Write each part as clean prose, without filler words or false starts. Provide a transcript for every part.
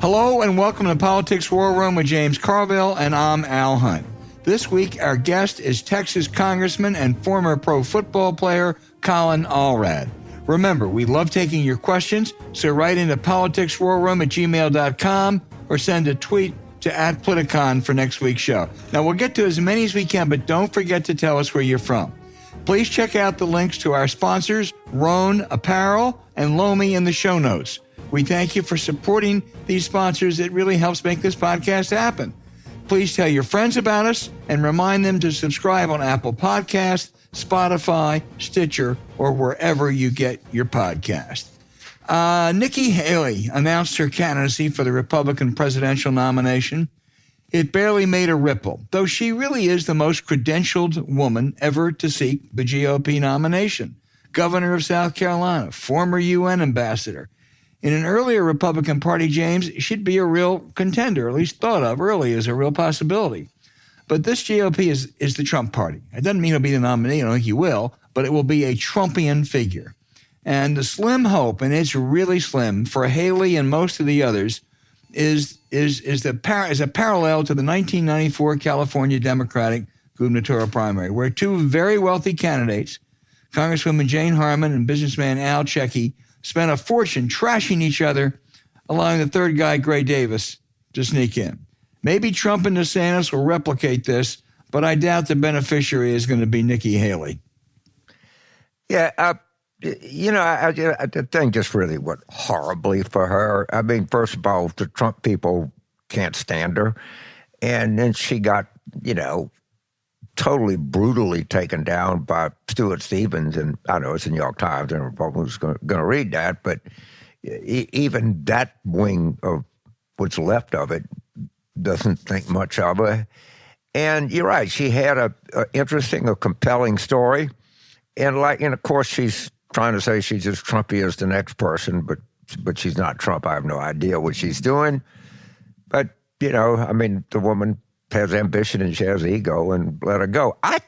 Hello and welcome to Politics War Room with James Carville, and I'm Al Hunt. This week, our guest is Texas Congressman and former pro football player Colin Allred. Remember, we love taking your questions, so write into politicswarroom@gmail.com or send a tweet to @Politicon for next week's show. Now, we'll get to as many as we can, but don't forget to tell us where you're from. Please check out the links to our sponsors, Rhone Apparel and Lomi, in the show notes. We thank you for supporting these sponsors. It really helps make this podcast happen. Please tell your friends about us and remind them to subscribe on Apple Podcasts, Spotify, Stitcher, or wherever you get your podcast. Nikki Haley announced her candidacy for the Republican presidential nomination. It barely made a ripple, though she really is the most credentialed woman ever to seek the GOP nomination. Governor of South Carolina, former UN ambassador. In an earlier Republican Party, James, she'd be a real contender, at least thought of early as a real possibility. But this GOP is the Trump party. It doesn't mean he'll be the nominee. I don't think he will, but it will be a Trumpian figure. And the slim hope, and it's really slim, for Haley and most of the others is a parallel to the 1994 California Democratic gubernatorial primary, where two very wealthy candidates, Congresswoman Jane Harman and businessman Al Checkey, spent a fortune trashing each other, allowing the third guy, Gray Davis, to sneak in. Maybe Trump and DeSantis will replicate this, but I doubt the beneficiary is going to be Nikki Haley. Yeah, I think just really went horribly for her. I mean, first of all, the Trump people can't stand her. And then she got, totally brutally taken down by Stuart Stevens. And I know it's in the New York Times and Republicans going to read that. But even that wing of what's left of it doesn't think much of her. And you're right. She had a interesting, a compelling story. And of course, she's trying to say she's as Trumpy as the next person, but she's not Trump. I have no idea what she's doing. But, the woman has ambition and she has ego, and let her go. I'm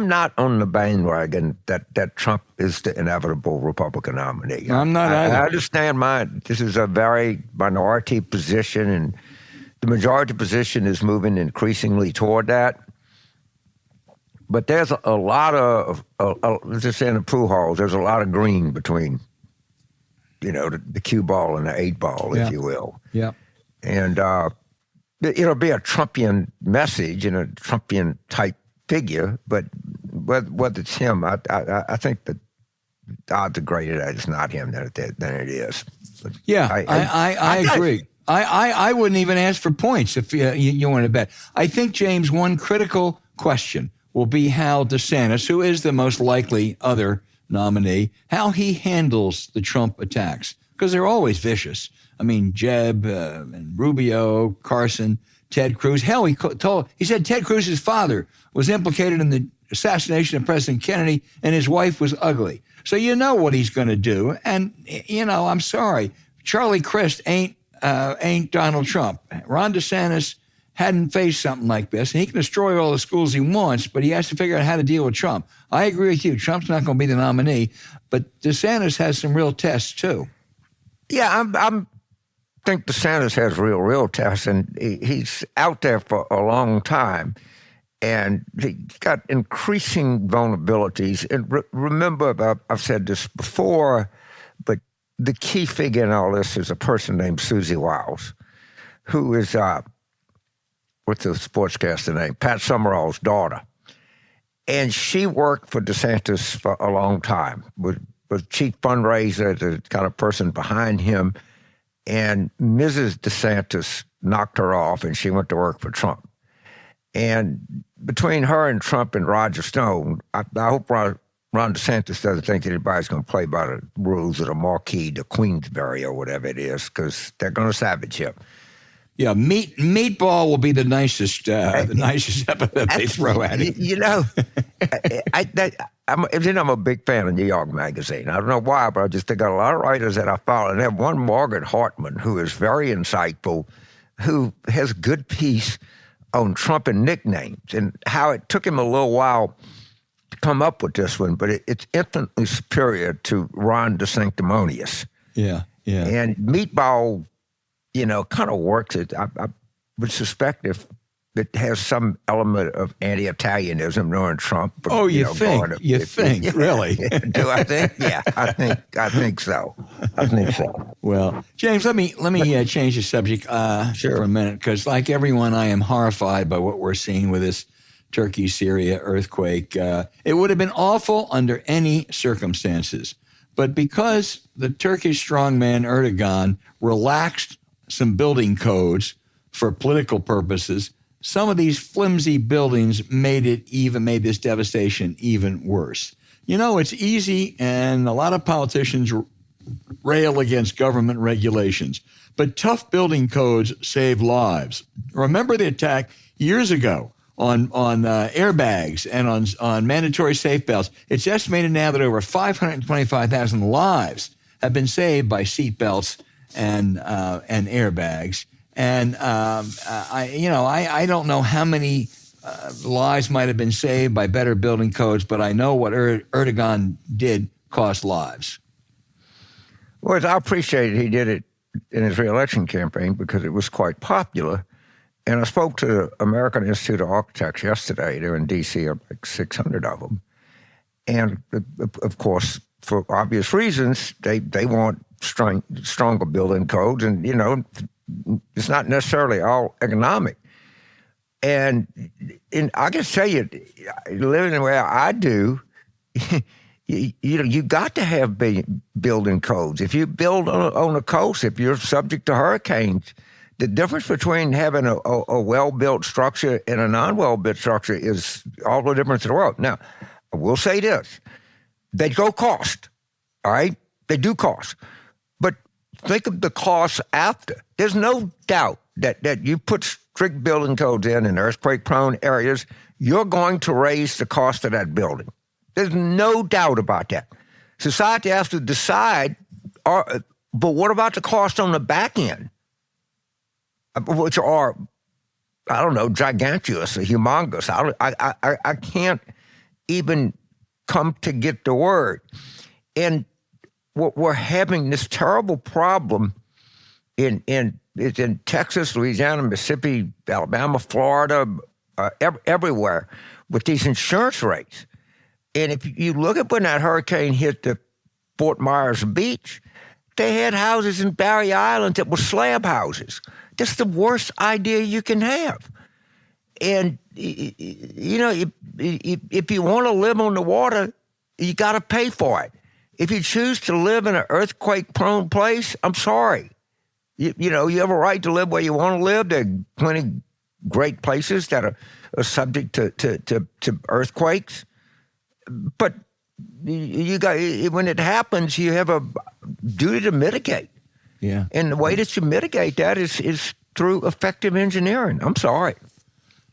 not on the bandwagon that Trump is the inevitable Republican nominee. I'm not either. I understand this is a very minority position, and the majority position is moving increasingly toward that. But there's a lot of, just saying the pool halls, there's a lot of green between, the cue ball and the 8 ball, if you will. Yeah. And it'll be a Trumpian message and a Trumpian type figure, but whether it's him, I think that the odds are greater that it's not him than it is. But yeah, I agree. I wouldn't even ask for points if you want to bet. I think, James, one critical question will be how DeSantis, who is the most likely other nominee, how he handles the Trump attacks, because they're always vicious. I mean, Jeb and Rubio, Carson, Ted Cruz. Hell, he said Ted Cruz's father was implicated in the assassination of President Kennedy, and his wife was ugly. So you know what he's going to do. And, I'm sorry, Charlie Crist ain't Donald Trump. Ron DeSantis hadn't faced something like this, and he can destroy all the schools he wants, but he has to figure out how to deal with Trump. I agree with you. Trump's not going to be the nominee, but DeSantis has some real tests, too. Yeah, I think DeSantis has real tests, and he's out there for a long time, and he's got increasing vulnerabilities. And remember, I've said this before, but the key figure in all this is a person named Susie Wiles, who is what's the sportscaster name? Pat Summerall's daughter. And she worked for DeSantis for a long time, was chief fundraiser, the kind of person behind him. And Mrs. DeSantis knocked her off, and she went to work for Trump. And between her and Trump and Roger Stone, I hope Ron DeSantis doesn't think anybody's going to play by the rules of the Marquis de Queensberry or whatever it is, because they're going to savage him. Yeah, meatball will be the nicest epithet they throw at it. I'm a big fan of New York Magazine. I don't know why, but I just think got a lot of writers that I follow. And they have one, Margaret Hartman, who is very insightful, who has good piece on Trump and nicknames and how it took him a little while to come up with this one, but it's infinitely superior to Ron DeSanctimonious. Yeah. And Meatball kind of works. I would suspect if it has some element of anti-Italianism during Trump. Oh, you think? Really? Do I think? Yeah, I think so. I think so. Well, James, let me change the subject Sure. for a minute, because like everyone, I am horrified by what we're seeing with this Turkey-Syria earthquake. It would have been awful under any circumstances. But because the Turkish strongman Erdogan relaxed some building codes for political purposes, some of these flimsy buildings made this devastation even worse. It's easy, and a lot of politicians rail against government regulations, but tough building codes save lives. Remember the attack years ago on airbags and on mandatory safe belts. It's estimated now that over 525,000 lives have been saved by seat belts and airbags. And I don't know how many lives might have been saved by better building codes, but I know what Erdogan did cost lives. Well, I appreciate he did it in his reelection campaign because it was quite popular. And I spoke to the American Institute of Architects yesterday. They're in D.C., like 600 of them. And, of course, for obvious reasons, they want stronger building codes. And, it's not necessarily all economic. And I can tell you, living the way I do, you got to have building codes. If you build on the coast, if you're subject to hurricanes, the difference between having a well-built structure and a non-well-built structure is all the difference in the world. Now, I will say this. They go cost, all right? They do cost. But think of the cost after. There's no doubt that you put strict building codes in earthquake-prone areas, you're going to raise the cost of that building. There's no doubt about that. Society has to decide, but what about the cost on the back end? Which are, I don't know, gigantuous or humongous. I can't even come to get the word. And we're having this terrible problem in Texas, Louisiana, Mississippi, Alabama, Florida, everywhere with these insurance rates. And if you look at when that hurricane hit the Fort Myers Beach, they had houses in Barry Island that were slab houses. That's the worst idea you can have. And, if you want to live on the water, you got to pay for it. If you choose to live in an earthquake-prone place, I'm sorry. You have a right to live where you want to live. There are plenty great places that are subject to earthquakes. But when it happens, you have a duty to mitigate. Yeah. And the way that you mitigate that is through effective engineering. I'm sorry.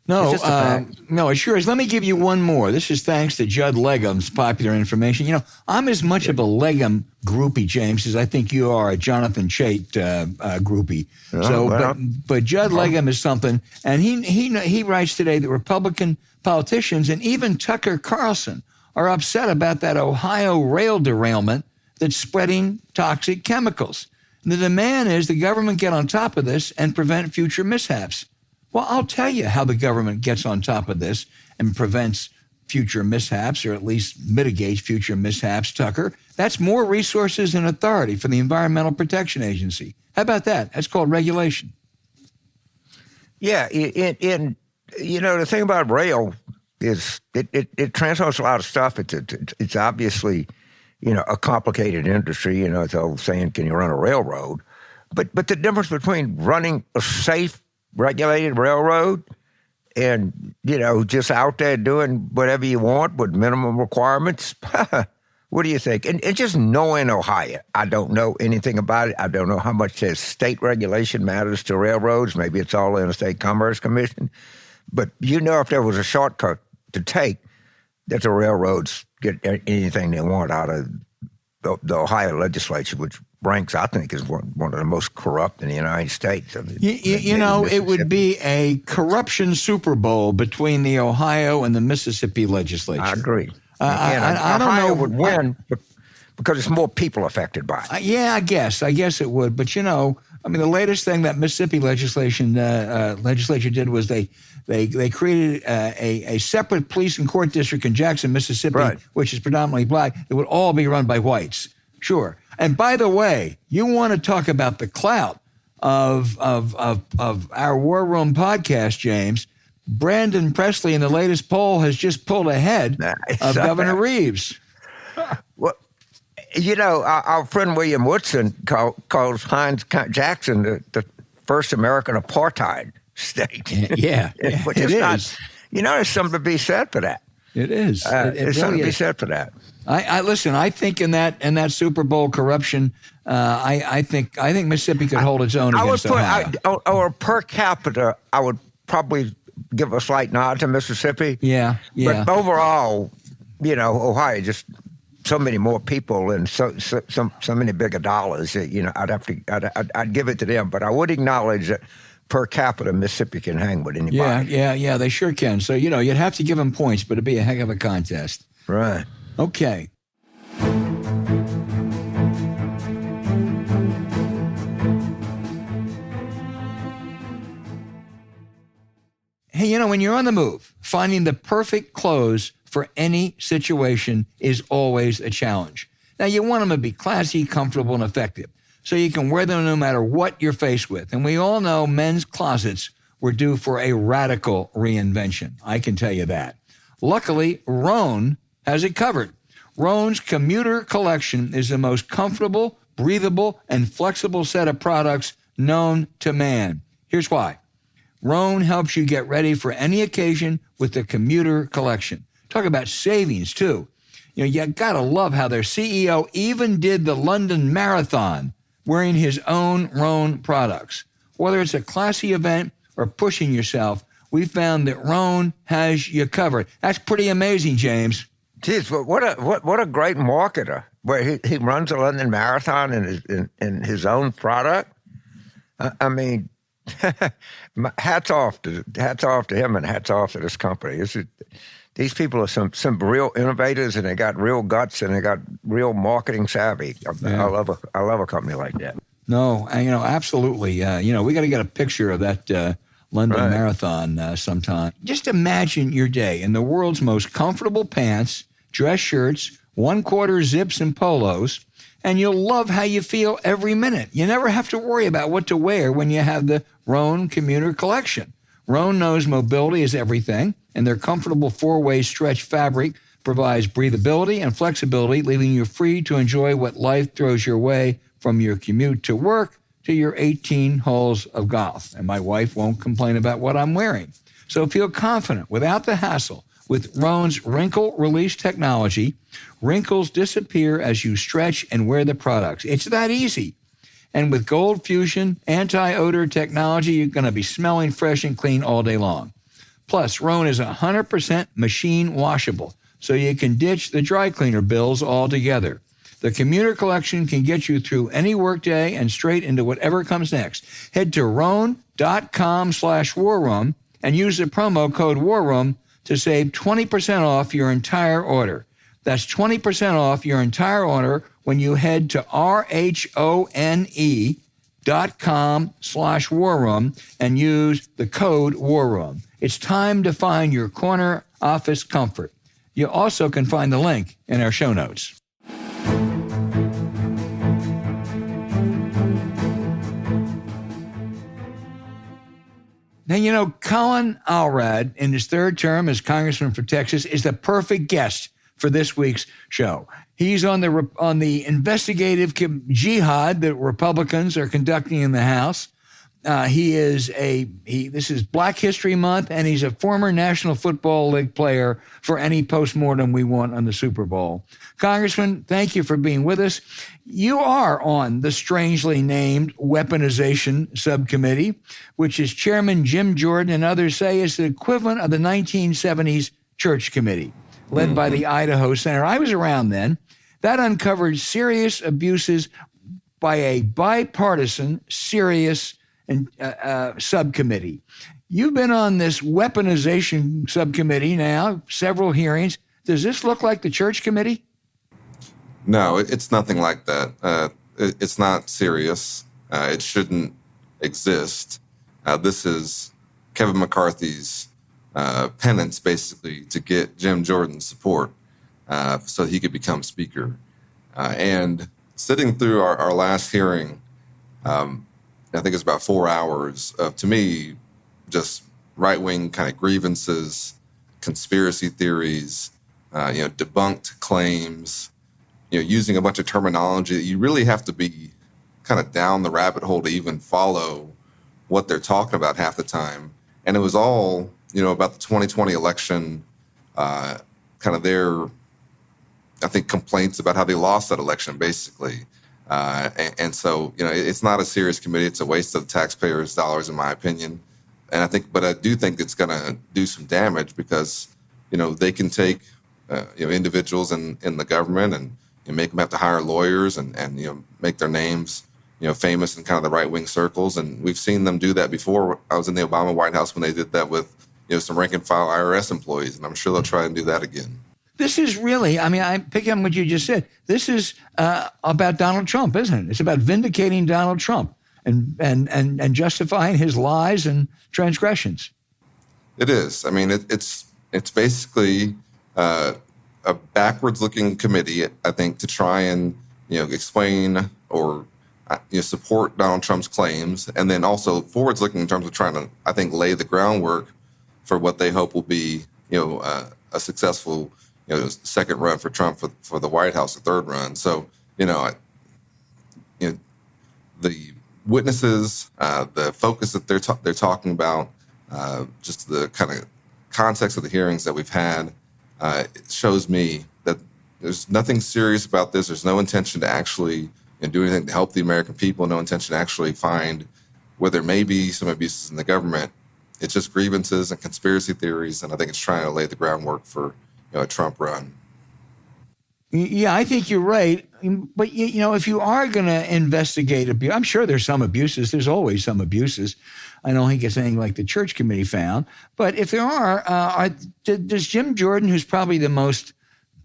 No, it sure is. Let me give you one more. This is thanks to Judd Legum's popular information. I'm as much of a Legum groupie, James, as I think you are a Jonathan Chait groupie. But Judd Legum is something, and he writes today that Republican politicians and even Tucker Carlson are upset about that Ohio rail derailment that's spreading toxic chemicals. And the demand is the government get on top of this and prevent future mishaps. Well, I'll tell you how the government gets on top of this and prevents future mishaps, or at least mitigates future mishaps, Tucker. That's more resources and authority for the Environmental Protection Agency. How about that? That's called regulation. Yeah, the thing about rail is it translates a lot of stuff. It's obviously, a complicated industry. It's the old saying, can you run a railroad? But the difference between running a safe, regulated railroad and, just out there doing whatever you want with minimum requirements, what do you think? And just knowing Ohio, I don't know anything about it. I don't know how much state regulation matters to railroads. Maybe it's all in the State Commerce Commission. But if there was a shortcut to take, that the railroads get anything they want out of the Ohio legislature, which ranks, I think, is one of the most corrupt in the United States. It would be a corruption Super Bowl between the Ohio and the Mississippi legislature. I agree. I don't Ohio know. would win because it's more people affected by it. Yeah, I guess it would. But, I mean, the latest thing that Mississippi legislature did was they created a separate police and court district in Jackson, Mississippi, Right. which is predominantly black. It would all be run by whites. Sure. And by the way, you want to talk about the clout of our War Room podcast, James. Brandon Presley in the latest poll has just pulled ahead of Governor Reeves. Well, you know, our friend William Woodson calls Hines Jackson the first American apartheid state. Yeah, Which it is. Not, you know, there's something to be said for that. It is. There's something to be said for that. I listen. I think in that Super Bowl corruption, I think Mississippi could hold its own against Ohio. Or per capita, I would probably give a slight nod to Mississippi. Yeah. But overall, you know, Ohio just so many more people and so many bigger dollars. You know, I'd give it to them. But I would acknowledge that per capita, Mississippi can hang with anybody. Yeah, they sure can. So, you know, you'd have to give them points, but it'd be a heck of a contest. Right. Okay. Hey, you know, when you're on the move, finding the perfect clothes for any situation is always a challenge. Now, you want them to be classy, comfortable, and effective, so you can wear them no matter what you're faced with. And we all know men's closets were due for a radical reinvention. I can tell you that. Luckily, Rhone has it covered. Rhone's commuter collection is the most comfortable, breathable, and flexible set of products known to man. Here's why. Rhone helps you get ready for any occasion with the commuter collection. Talk about savings, too. You know, you gotta love how their CEO even did the London Marathon wearing his own Rhone products. Whether it's a classy event or pushing yourself, we found that Rhone has you covered. That's pretty amazing, James. Geez, what a great marketer! Where he runs a London Marathon in his own product. I mean, hats off to him and hats off to this company. These people are some real innovators, and they got real guts, and they got real marketing savvy. I love a company like that. No, you know, absolutely. You know, we got to get a picture of that London Marathon sometime. Just imagine your day in the world's most comfortable pants, dress shirts, 1/4 zips and polos, and you'll love how you feel every minute. You never have to worry about what to wear when you have the Rhone commuter collection. Rhone knows mobility is everything, and their comfortable 4-way stretch fabric provides breathability and flexibility, leaving you free to enjoy what life throws your way, from your commute to work to your 18 holes of golf. And my wife won't complain about what I'm wearing. So feel confident without the hassle. With Rhone's wrinkle release technology, wrinkles disappear as you stretch and wear the products. It's that easy. And with Gold Fusion anti-odor technology, you're going to be smelling fresh and clean all day long. Plus, Rhone is 100% machine washable, so you can ditch the dry cleaner bills altogether. The commuter collection can get you through any workday and straight into whatever comes next. Head to Rhone.com/warroom and use the promo code WARROOM to save 20% off your entire order. That's 20% off your entire order when you head to RHONE.com/warroom and use the code WARROOM. It's time to find your corner office comfort. You also can find the link in our show notes. Now, you know, Colin Allred, in his third term as congressman for Texas, is the perfect guest for this week's show. He's on the investigative jihad that Republicans are conducting in the House. This is Black History Month, and he's a former National Football League player for any postmortem we want on the Super Bowl. Congressman, thank you for being with us. You are on the strangely named Weaponization Subcommittee, which, as Chairman Jim Jordan and others say, is the equivalent of the 1970s Church Committee, led by the Idaho Senator. I was around then. That uncovered serious abuses by a bipartisan, serious subcommittee. You've been on this weaponization subcommittee now, several hearings. Does this look like the Church Committee? No, it's nothing like that. It's not serious. It shouldn't exist. This is Kevin McCarthy's penance, basically, to get Jim Jordan's support so he could become Speaker. And sitting through our last hearing, I think it's about 4 hours of, to me, just right-wing kind of grievances, conspiracy theories, debunked claims, using a bunch of terminology that you really have to be kind of down the rabbit hole to even follow what they're talking about half the time. And it was all, about the 2020 election, kind of their, I think, complaints about how they lost that election, basically. And so, it's not a serious committee. It's a waste of taxpayers' dollars, in my opinion. And but I do think it's going to do some damage because, they can take, individuals in the government and make them have to hire lawyers and make their names, famous in kind of the right-wing circles. And we've seen them do that before. I was in the Obama White House when they did that with, some rank-and-file IRS employees, and I'm sure they'll try and do that again. This is really, I pick up what you just said. This is about Donald Trump, isn't it? It's about vindicating Donald Trump and justifying his lies and transgressions. It is. It's basically a backwards-looking committee, I think, to try and explain or support Donald Trump's claims, and then also forwards-looking in terms of trying to, I think, lay the groundwork for what they hope will be a successful second run for Trump for the White House, a third run. So the witnesses, the focus that they're talking about, just the kind of context of the hearings that we've had, it shows me that there's nothing serious about this. There's no intention to actually do anything to help the American people. No intention to actually find where there may be some abuses in the government. It's just grievances and conspiracy theories, and I think it's trying to lay the groundwork for a Trump run. Yeah, I think you're right. But, if you are going to investigate abuse, I'm sure there's some abuses. There's always some abuses. I don't think it's anything like the Church Committee found. But if there are, does Jim Jordan, who's probably the most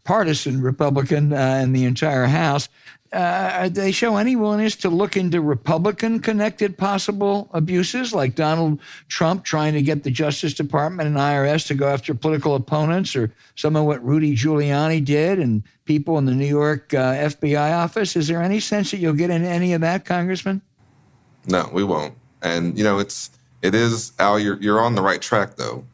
partisan Republican in the entire House, they show any willingness to look into Republican-connected possible abuses, like Donald Trump trying to get the Justice Department and IRS to go after political opponents, or some of what Rudy Giuliani did and people in the New York FBI office? Is there any sense that you'll get into any of that, Congressman? No, we won't. And, it is, Al, you're on the right track, though,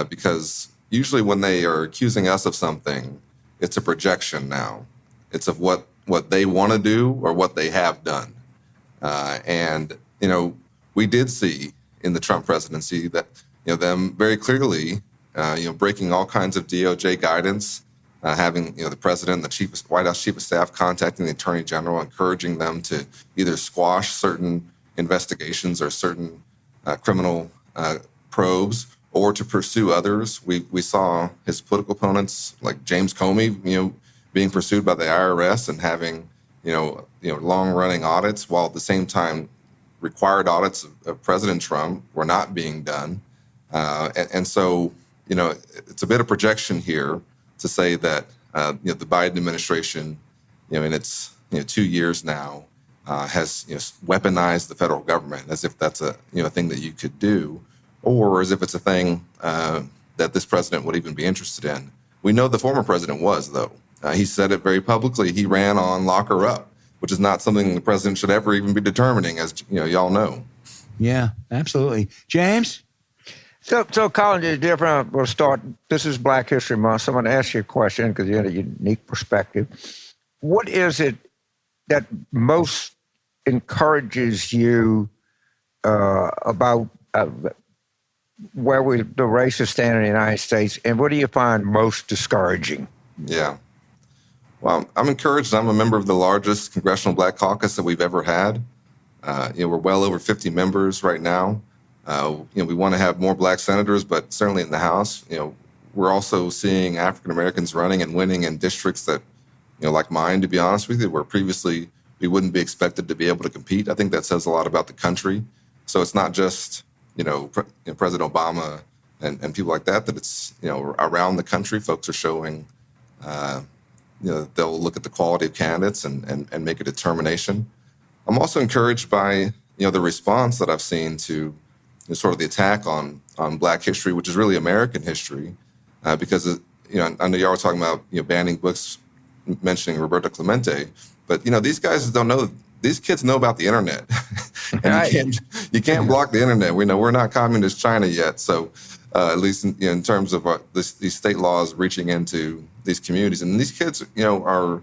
because usually when they are accusing us of something, it's a projection now. It's of what they want to do or what they have done. And we did see in the Trump presidency that, them very clearly, breaking all kinds of DOJ guidance, having, the president and the White House chief of staff contacting the attorney general, encouraging them to either squash certain investigations or certain criminal probes or to pursue others. We saw his political opponents like James Comey, being pursued by the IRS and having, long-running audits, while at the same time required audits of President Trump were not being done. And so, it's a bit of projection here to say that, the Biden administration, in its 2 years now, has weaponized the federal government as if that's a thing that you could do, or as if it's a thing that this president would even be interested in. We know the former president was, though. He said it very publicly. He ran on lock her up, which is not something the president should ever even be determining, as y'all know. Yeah, absolutely. James? So Colin, we'll start. This is Black History Month, so I'm going to ask you a question because you have a unique perspective. What is it that most encourages you about where the races stand in the United States, and what do you find most discouraging? Yeah. Well, I'm encouraged. I'm a member of the largest congressional Black caucus that we've ever had. We're well over 50 members right now. We want to have more Black senators, but certainly in the House, we're also seeing African Americans running and winning in districts that, like mine, to be honest with you, where previously we wouldn't be expected to be able to compete. I think that says a lot about the country. So it's not just, President Obama and people like that it's, around the country, folks are showing, they'll look at the quality of candidates and make a determination. I'm also encouraged by the response that I've seen to sort of the attack on Black history, which is really American history, because I know y'all were talking about banning books mentioning Roberto Clemente, but these guys don't know. These kids know about the internet, and Right. you can't block the internet. We know we're not communist China yet, so at least in terms of these state laws reaching into these communities, and these kids are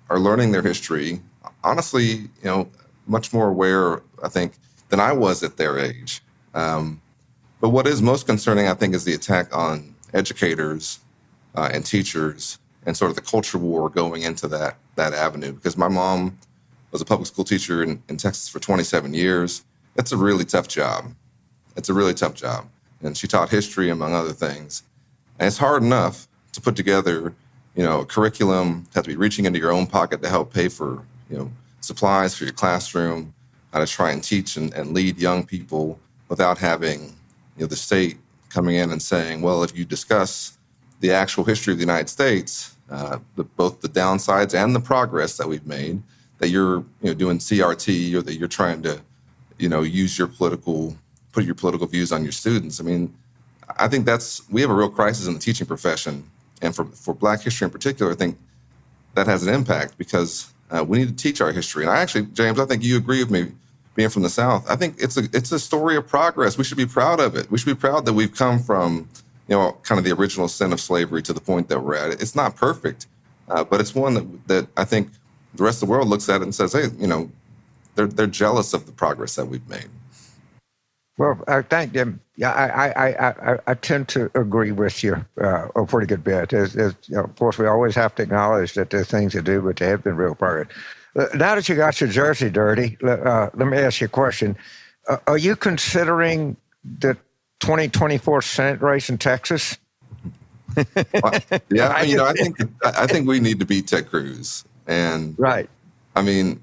learning their history. Honestly, much more aware, I think, than I was at their age. But what is most concerning, I think, is the attack on educators and teachers, and sort of the culture war going into that avenue. Because my mom was a public school teacher in Texas for 27 years. It's a really tough job. It's a really tough job. And she taught history, among other things. And it's hard enough to put together, a curriculum, have to be reaching into your own pocket to help pay for, supplies for your classroom, how to try and teach and lead young people without having, the state coming in and saying, well, if you discuss the actual history of the United States, both the downsides and the progress that we've made, that you're doing CRT, or that you're trying to use put your political views on your students. I mean, I think we have a real crisis in the teaching profession, and for Black history in particular, I think that has an impact, because we need to teach our history. And James, I think you agree with me, being from the South. I think it's a story of progress. We should be proud of it. We should be proud that we've come from kind of the original sin of slavery to the point that we're at. It's not perfect, but it's one that I think the rest of the world looks at it and says, hey, they're jealous of the progress that we've made. Well, I thank them. Yeah, I tend to agree with you a pretty good bit. Of course, we always have to acknowledge that there are things to do, but they have been real progress. Now that you got your jersey dirty, let me ask you a question. Are you considering the 2024 Senate race in Texas? Well, yeah, I think we need to beat Ted Cruz. And right. I mean,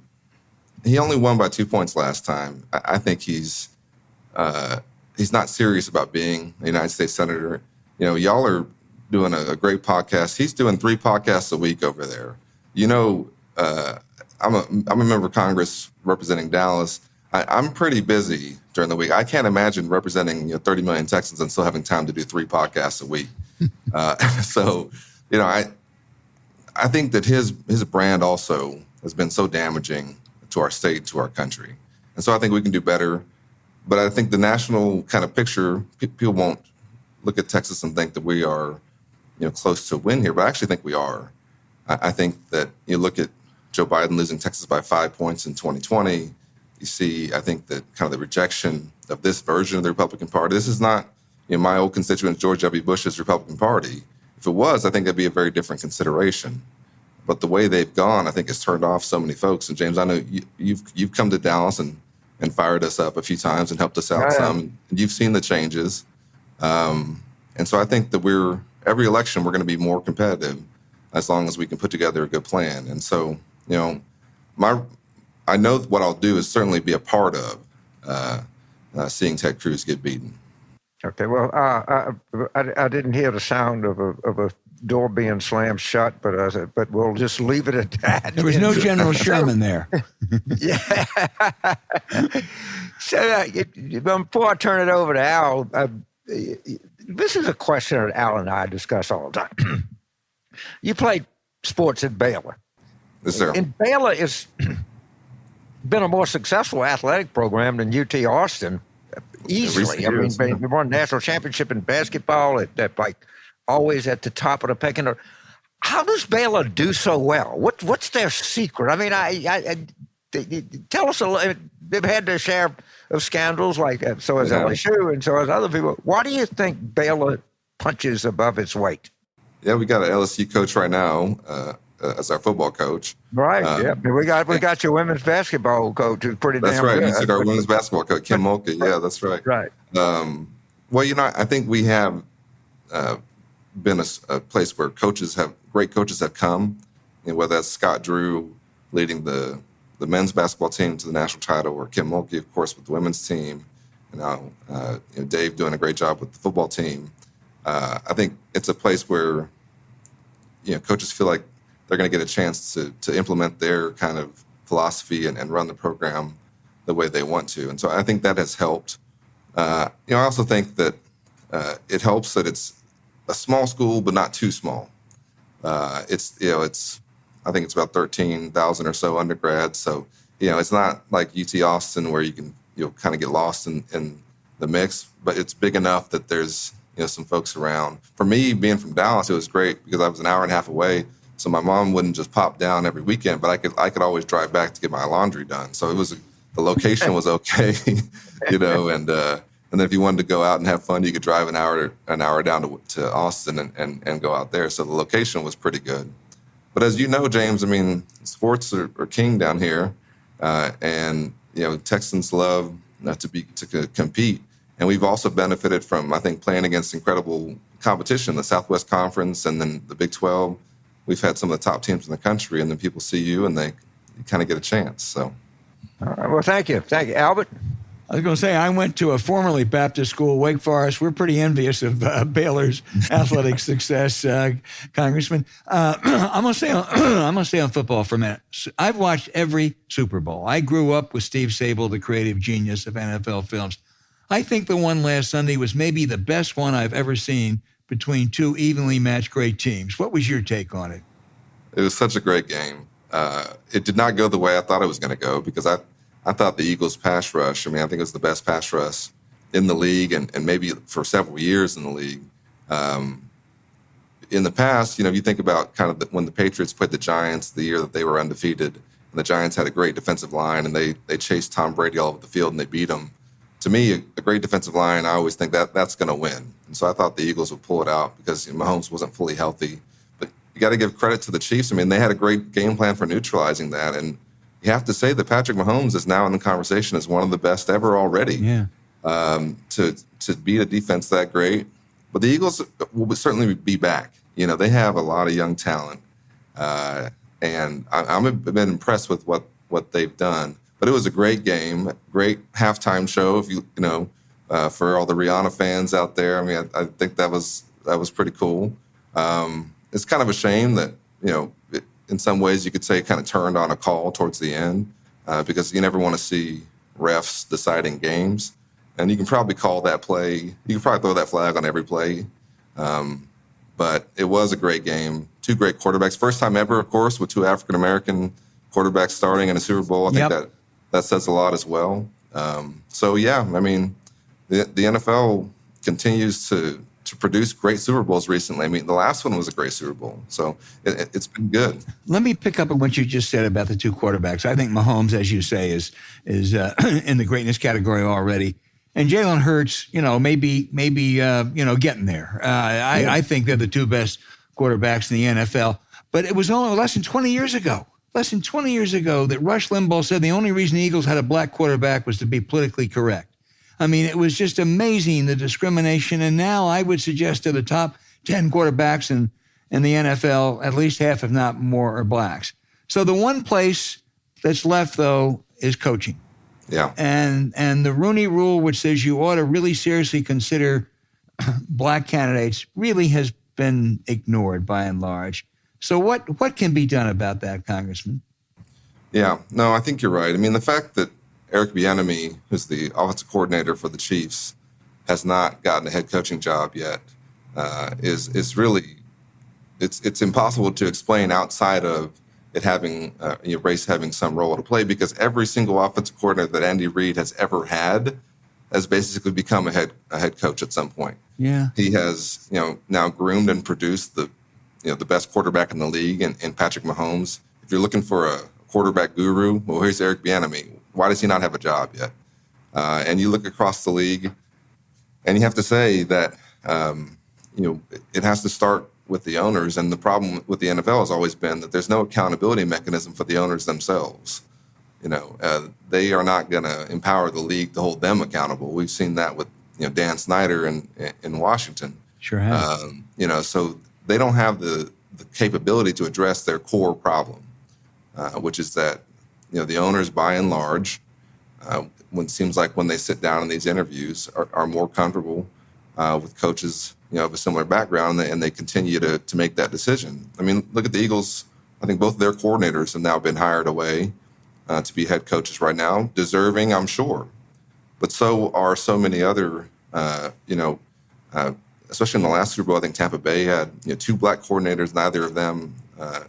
he only won by 2 points last time. I think he's not serious about being a United States senator. Y'all are doing a great podcast. He's doing 3 podcasts a week over there. I'm a member of Congress representing Dallas. I'm pretty busy during the week. I can't imagine representing 30 million Texans and still having time to do 3 podcasts a week. So, I think that his brand also has been so damaging to our state, to our country. And so I think we can do better. But I think the national kind of picture, people won't look at Texas and think that we are, close to a win here. But I actually think we are. I think that you look at Joe Biden losing Texas by 5 points in 2020. You see, I think that kind of the rejection of this version of the Republican Party. This is not, my old constituent George W. Bush's Republican Party. If it was, I think that'd be a very different consideration. But the way they've gone, I think, has turned off so many folks. And James, I know you've come to Dallas and fired us up a few times and helped us out some. And you've seen the changes. And so I think that every election, we're going to be more competitive as long as we can put together a good plan. And so, I know what I'll do is certainly be a part of seeing Ted Cruz get beaten. Okay, well, I didn't hear the sound of a door being slammed shut, but we'll just leave it at that. There was no General Sherman there. Yeah. So before I turn it over to Al, this is a question that Al and I discuss all the time. You played sports at Baylor. Yes, sir. And Baylor has been a more successful athletic program than UT Austin, easily. I mean, they won national championship in basketball at always at the top of the pecking order. How does Baylor do so well? What's their secret? I mean, tell us a little. They've had their share of scandals, like so has LSU and so has other people. Why do you think Baylor punches above its weight? Yeah, we got an LSU coach right now as our football coach. Right. Yeah, we got your women's basketball coach who's pretty damn good. That's right. You said our women's basketball coach, Kim Mulkey. Yeah, that's right. Right. Well, I think we have been a place where great coaches have come, whether that's Scott Drew leading the men's basketball team to the national title, or Kim Mulkey, of course, with the women's team, and now Dave doing a great job with the football team. I think it's a place where coaches feel like they're going to get a chance to implement their kind of philosophy and run the program the way they want to. And so I think that has helped. I also think that it helps that it's a small school, but not too small. I think it's about 13,000 or so undergrads. So, it's not like UT Austin where you'll kind of get lost in the mix, but it's big enough that there's, some folks around. For me, being from Dallas, it was great because I was an hour and a half away. So my mom wouldn't just pop down every weekend, but I could always drive back to get my laundry done. So the location was okay, and then if you wanted to go out and have fun, you could drive an hour down to Austin and go out there. So the location was pretty good. But as you know, James, I mean, sports are king down here, and Texans love to compete. And we've also benefited from, I think, playing against incredible competition, the Southwest Conference and then the Big 12. We've had some of the top teams in the country, and then people see you and you kind of get a chance. So, all right. Well, thank you, Albert. I was going to say, I went to a formerly Baptist school, Wake Forest. We're pretty envious of Baylor's athletic success, Congressman. I'm going to stay on football for a minute. I've watched every Super Bowl. I grew up with Steve Sabol, the creative genius of NFL films. I think the one last Sunday was maybe the best one I've ever seen between two evenly matched great teams. What was your take on it? It was such a great game. It did not go the way I thought it was going to go because I thought the Eagles' pass rush, I think it was the best pass rush in the league and maybe for several years in the league. In the past, you think about kind of when the Patriots played the Giants the year that they were undefeated, and the Giants had a great defensive line, and they chased Tom Brady all over the field and they beat him. To me, a great defensive line, I always think that's going to win. And so I thought the Eagles would pull it out because Mahomes wasn't fully healthy. But you got to give credit to the Chiefs. They had a great game plan for neutralizing that. And you have to say that Patrick Mahomes is now in the conversation as one of the best ever already. Yeah. To beat a defense that great. But the Eagles will certainly be back. They have a lot of young talent. And I've been impressed with what they've done. But it was a great game, great halftime show. For all the Rihanna fans out there, I think that was pretty cool. It's kind of a shame that in some ways you could say it kind of turned on a call towards the end because you never want to see refs deciding games, and you can probably call that play. You can probably throw that flag on every play. But it was a great game. Two great quarterbacks, first time ever, of course, with two African American quarterbacks starting in a Super Bowl. I think that says a lot as well. The NFL continues to produce great Super Bowls recently. The last one was a great Super Bowl. So it's been good. Let me pick up on what you just said about the two quarterbacks. I think Mahomes, as you say, is in the greatness category already. And Jalen Hurts, maybe getting there. I think they're the two best quarterbacks in the NFL. But it was only less than 20 years ago that Rush Limbaugh said the only reason the Eagles had a black quarterback was to be politically correct. It was just amazing, the discrimination. And now I would suggest to the top 10 quarterbacks in the NFL, at least half, if not more, are blacks. So the one place that's left, though, is coaching. Yeah. And the Rooney Rule, which says you ought to really seriously consider black candidates, really has been ignored by and large. So what can be done about that, Congressman? Yeah, no, I think you're right. The fact that Eric Bieniemy, who's the offensive coordinator for the Chiefs, has not gotten a head coaching job yet is really it's impossible to explain outside of it having race having some role to play because every single offensive coordinator that Andy Reid has ever had has basically become a head coach at some point. Yeah, he has now groomed and produced the best quarterback in the league in Patrick Mahomes. If you're looking for a quarterback guru, well, here's Eric Bieniemy. Why does he not have a job yet? And you look across the league, and you have to say that it has to start with the owners. And the problem with the NFL has always been that there's no accountability mechanism for the owners themselves. They are not going to empower the league to hold them accountable. We've seen that with Dan Snyder in Washington. Sure have. So they don't have the capability to address their core problem, which is that the owners, by and large, when it seems like when they sit down in these interviews, are more comfortable with coaches of a similar background, and they continue to make that decision. Look at the Eagles. I think both of their coordinators have now been hired away. to be head coaches right now. Deserving, I'm sure. But so are so many other, especially in the last Super Bowl, I think Tampa Bay had 2 black coordinators, neither of them, I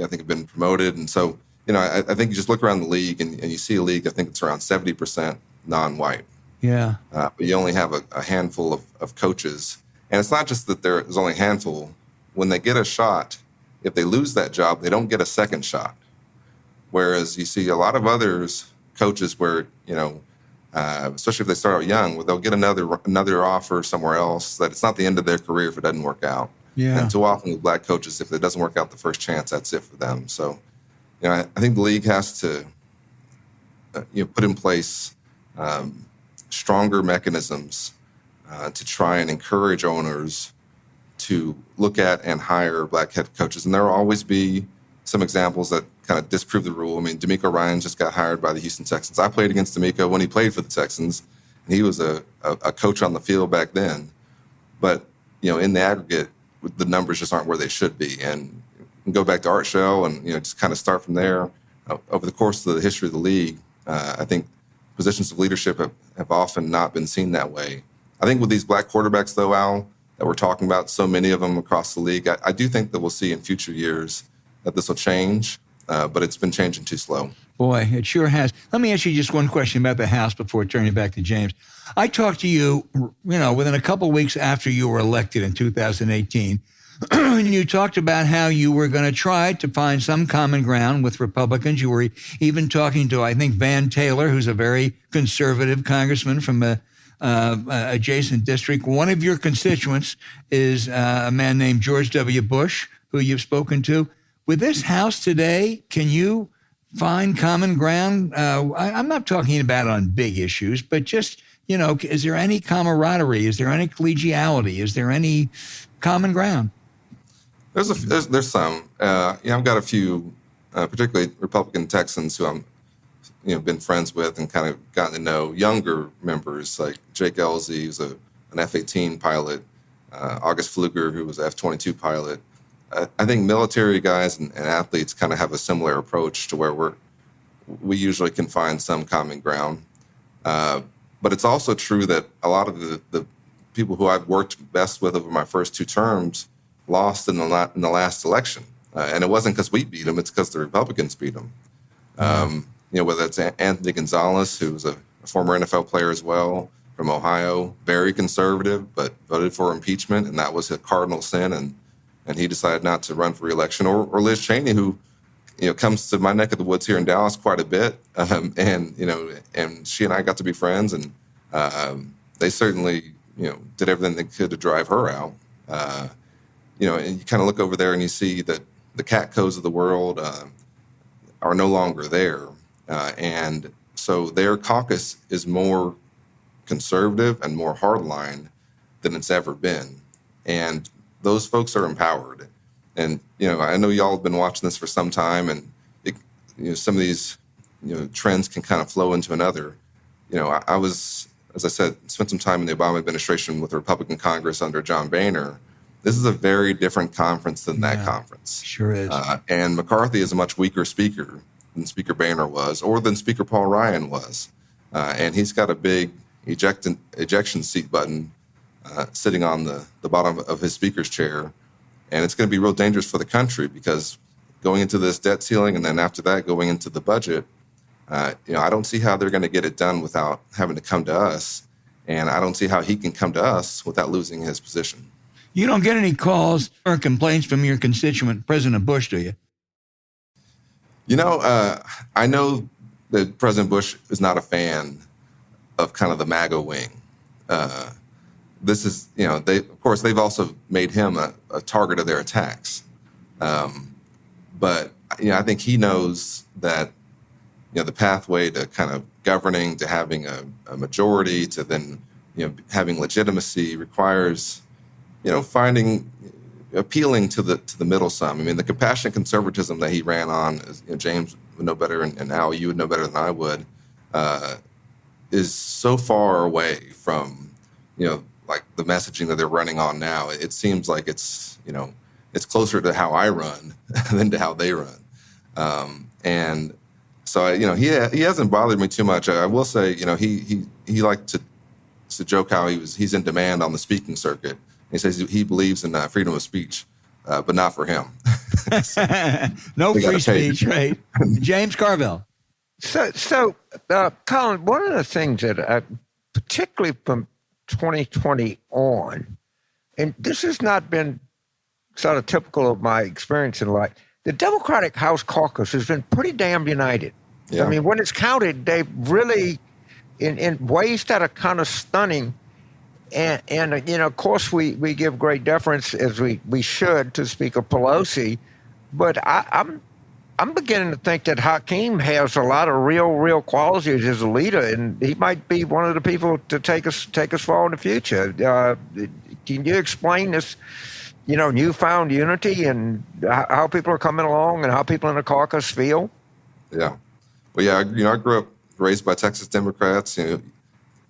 think have been promoted. And so, I think you just look around the league and you see a league, I think it's around 70% non-white. Yeah. But you only have a handful of coaches. And it's not just that there's only a handful. When they get a shot, if they lose that job, they don't get a second shot. Whereas you see a lot of others, coaches where, especially if they start out young, where they'll get another offer somewhere else, that it's not the end of their career if it doesn't work out. Yeah. And too often with black coaches, if it doesn't work out the first chance, that's it for them. So, I think the league has to, put in place stronger mechanisms to try and encourage owners to look at and hire black head coaches. And there will always be some examples that kind of disprove the rule. I mean, D'Amico Ryans just got hired by the Houston Texans. I played against D'Amico when he played for the Texans, and he was a coach on the field back then. But, in the aggregate, the numbers just aren't where they should be. And go back to Art Shell and, just kind of start from there. Over the course of the history of the league, I think positions of leadership have often not been seen that way. I think with these black quarterbacks, though, Al, that we're talking about, so many of them across the league, I do think that we'll see in future years that this will change, but it's been changing too slow. Boy, it sure has. Let me ask you just one question about the House before turning it back to James. I talked to you, within a couple of weeks after you were elected in 2018, and you talked about how you were going to try to find some common ground with Republicans. You were even talking to, I think, Van Taylor, who's a very conservative congressman from a adjacent district. One of your constituents is a man named George W. Bush, who you've spoken to. With this House today, can you find common ground? I'm not talking about on big issues, but just, is there any camaraderie? Is there any collegiality? Is there any common ground? There's some. I've got a few, particularly Republican Texans who I'm, been friends with and kind of gotten to know. Younger members like Jake Elzy, who's an F-18 pilot, August Pfluger, who was an F-22 pilot. I think military guys and athletes kind of have a similar approach to where we usually can find some common ground. But it's also true that a lot of the people who I've worked best with over my first 2 terms lost in the last election. And it wasn't because we beat them, it's because the Republicans beat them. Whether it's Anthony Gonzalez, who was a former NFL player as well, from Ohio, very conservative, but voted for impeachment, and that was a cardinal sin, and he decided not to run for re-election. Or Liz Cheney, who comes to my neck of the woods here in Dallas quite a bit, and she and I got to be friends, and they certainly did everything they could to drive her out. And you kind of look over there and you see that the Catcos of the world are no longer there. And so their caucus is more conservative and more hardline than it's ever been. And those folks are empowered. And, I know y'all have been watching this for some time, and some of these, trends can kind of flow into another. I was, as I said, spent some time in the Obama administration with the Republican Congress under John Boehner. This is a very different conference than that conference. Sure is. And McCarthy is a much weaker speaker than Speaker Boehner was, or than Speaker Paul Ryan was. And he's got a big ejection seat button sitting on the bottom of his speaker's chair. And it's going to be real dangerous for the country, because going into this debt ceiling and then after that going into the budget, I don't see how they're going to get it done without having to come to us. And I don't see how he can come to us without losing his position. You don't get any calls or complaints from your constituent, President Bush, do you? I know that President Bush is not a fan of kind of the MAGA wing. This is, they've also made him a target of their attacks. But I think he knows that, the pathway to kind of governing, to having a majority, to then, having legitimacy requires, appealing to the middle some. I mean, the compassionate conservatism that he ran on, James would know better, and Al, you would know better than I would, is so far away from, like the messaging that they're running on now. It seems like it's closer to how I run than to how they run. And so, he hasn't bothered me too much. I will say, he liked to joke how he's in demand on the speaking circuit. He says he believes in freedom of speech, but not for him. No free speech, right? James Carville. So, Colin, one of the things that particularly from 2020 on, and this has not been sort of typical of my experience in life, the Democratic House caucus has been pretty damn united. Yeah. I mean, when it's counted, they really, in ways that are kind of stunning, and of course, we give great deference, as we should, to Speaker Pelosi, but I'm beginning to think that Hakeem has a lot of real qualities as a leader, and he might be one of the people to take us far in the future. Can you explain this, newfound unity and how people are coming along and how people in the caucus feel? Yeah. Well, yeah, I grew up raised by Texas Democrats,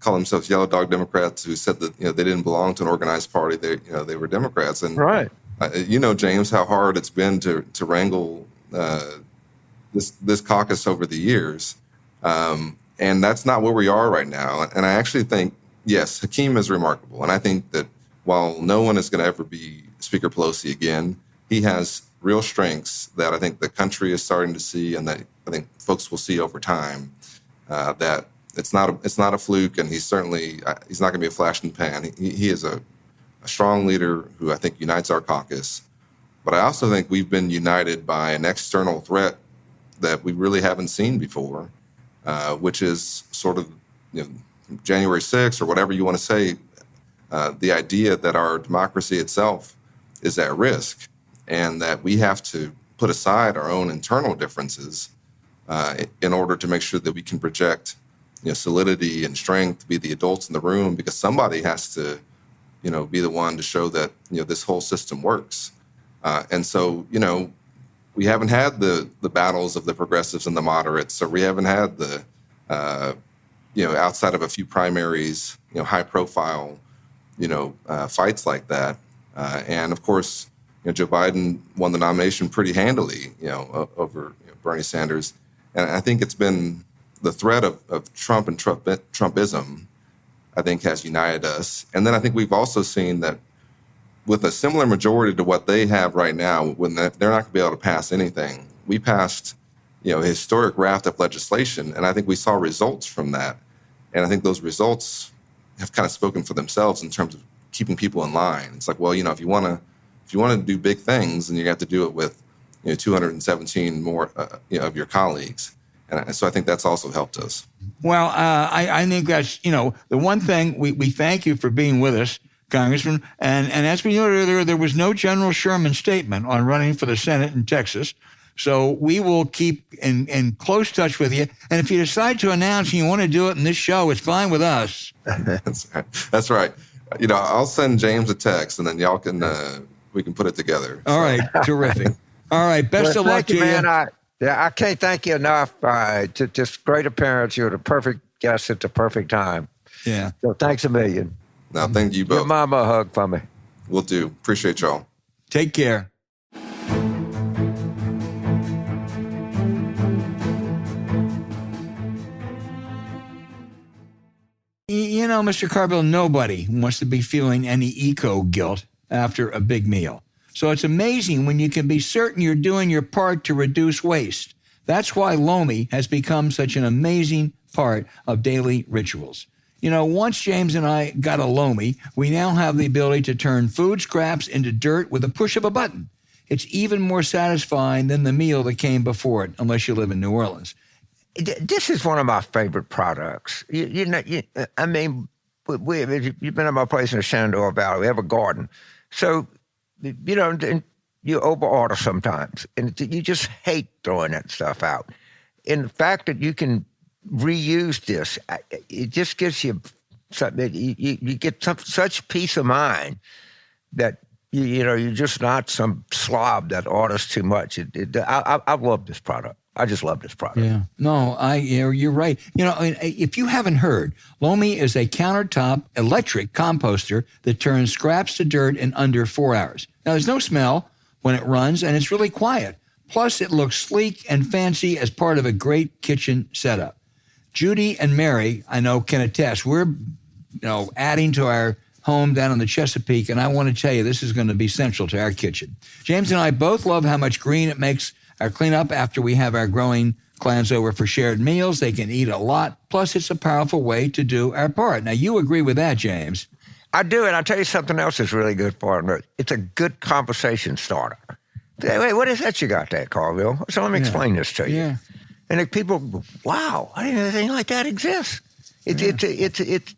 call themselves yellow dog Democrats, who said that, they didn't belong to an organized party. They were Democrats. And, right. James, how hard it's been to wrangle this caucus over the years. And that's not where we are right now. And I actually think, yes, Hakeem is remarkable. And I think that while no one is going to ever be Speaker Pelosi again, he has real strengths that I think the country is starting to see, and that I think folks will see over time, that it's not a fluke, and he's not going to be a flash in the pan. He is a strong leader who I think unites our caucus. But I also think we've been united by an external threat that we really haven't seen before, which is sort of January 6th or whatever you want to say, the idea that our democracy itself is at risk, and that we have to put aside our own internal differences in order to make sure that we can project solidity and strength, be the adults in the room, because somebody has to be the one to show that this whole system works. And so, we haven't had the battles of the progressives and the moderates, or we haven't had the, outside of a few primaries, high profile, fights like that. And of course, Joe Biden won the nomination pretty handily, over Bernie Sanders. And I think it's been the threat of Trump and Trumpism, I think, has united us. And then I think we've also seen that with a similar majority to what they have right now, when they're not going to be able to pass anything, we passed, a historic raft of legislation, and I think we saw results from that. And I think those results have kind of spoken for themselves in terms of keeping people in line. It's like, well, if you want to do big things, then you have to do it with 217 more of your colleagues. And so I think that's also helped us. Well, I think that's, the one thing we thank you for being with us, Congressman. And as we noted earlier, there was no General Sherman statement on running for the Senate in Texas. So we will keep in close touch with you. And if you decide to announce and you want to do it in this show, it's fine with us. That's right. I'll send James a text, and then y'all can we can put it together. All right. Terrific. All right. Best of luck to you. Man. I can't thank you enough. Just great appearance. You're the perfect guest at the perfect time. Yeah. So thanks a million. No, thank you both. Give Mama a hug for me. Will do. Appreciate y'all. Take care. Mr. Carville, nobody wants to be feeling any eco-guilt after a big meal. So it's amazing when you can be certain you're doing your part to reduce waste. That's why Lomi has become such an amazing part of daily rituals. Once James and I got a Lomi, we now have the ability to turn food scraps into dirt with a push of a button. It's even more satisfying than the meal that came before it, unless you live in New Orleans. This is one of my favorite products. You've been at my place in the Shenandoah Valley. We have a garden. So, and you overorder sometimes, and you just hate throwing that stuff out. And the fact that you can reuse this, it just gives you something. You get such peace of mind that you're just not some slob that orders too much. I love this product. I just love this product. Yeah. No, you're right. If you haven't heard, Lomi is a countertop electric composter that turns scraps to dirt in under 4 hours. Now, there's no smell when it runs, and it's really quiet. Plus, it looks sleek and fancy as part of a great kitchen setup. Judy and Mary, I know, can attest. We're, adding to our home down in the Chesapeake, and I want to tell you, this is going to be central to our kitchen. James and I both love how much green it makes our cleanup after we have our growing clans over for shared meals. They can eat a lot. Plus, it's a powerful way to do our part. Now, you agree with that, James? I do, and I'll tell you something else that's really good for it. It's a good conversation starter. Wait, what is that you got there, Carville? So let me explain this to you. Yeah. And if people go, wow, I didn't know anything like that exists. It's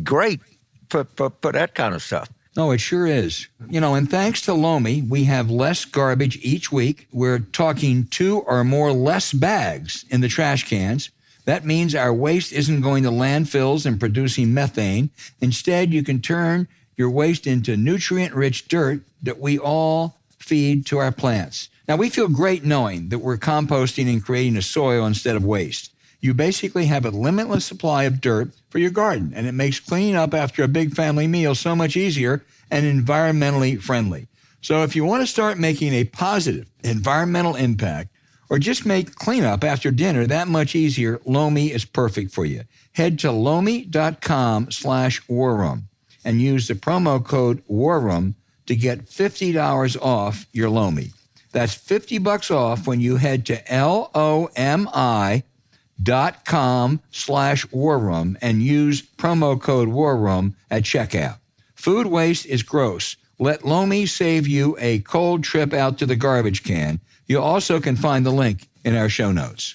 great for that kind of stuff. Oh, it sure is. And thanks to Lomi, we have less garbage each week. We're talking 2 or more less bags in the trash cans. That means our waste isn't going to landfills and producing methane. Instead, you can turn your waste into nutrient-rich dirt that we all feed to our plants. Now, we feel great knowing that we're composting and creating a soil instead of waste. You basically have a limitless supply of dirt for your garden, and it makes cleaning up after a big family meal so much easier and environmentally friendly. So if you want to start making a positive environmental impact, or just make cleanup after dinner that much easier, Lomi is perfect for you. Head to lomi.com/warroom and use the promo code WARROOM to get $50 off your Lomi. That's $50 off when you head to lomi.com/warroom and use promo code WARROOM at checkout. Food waste is gross. Let Lomi save you a cold trip out to the garbage can. You also can find the link in our show notes.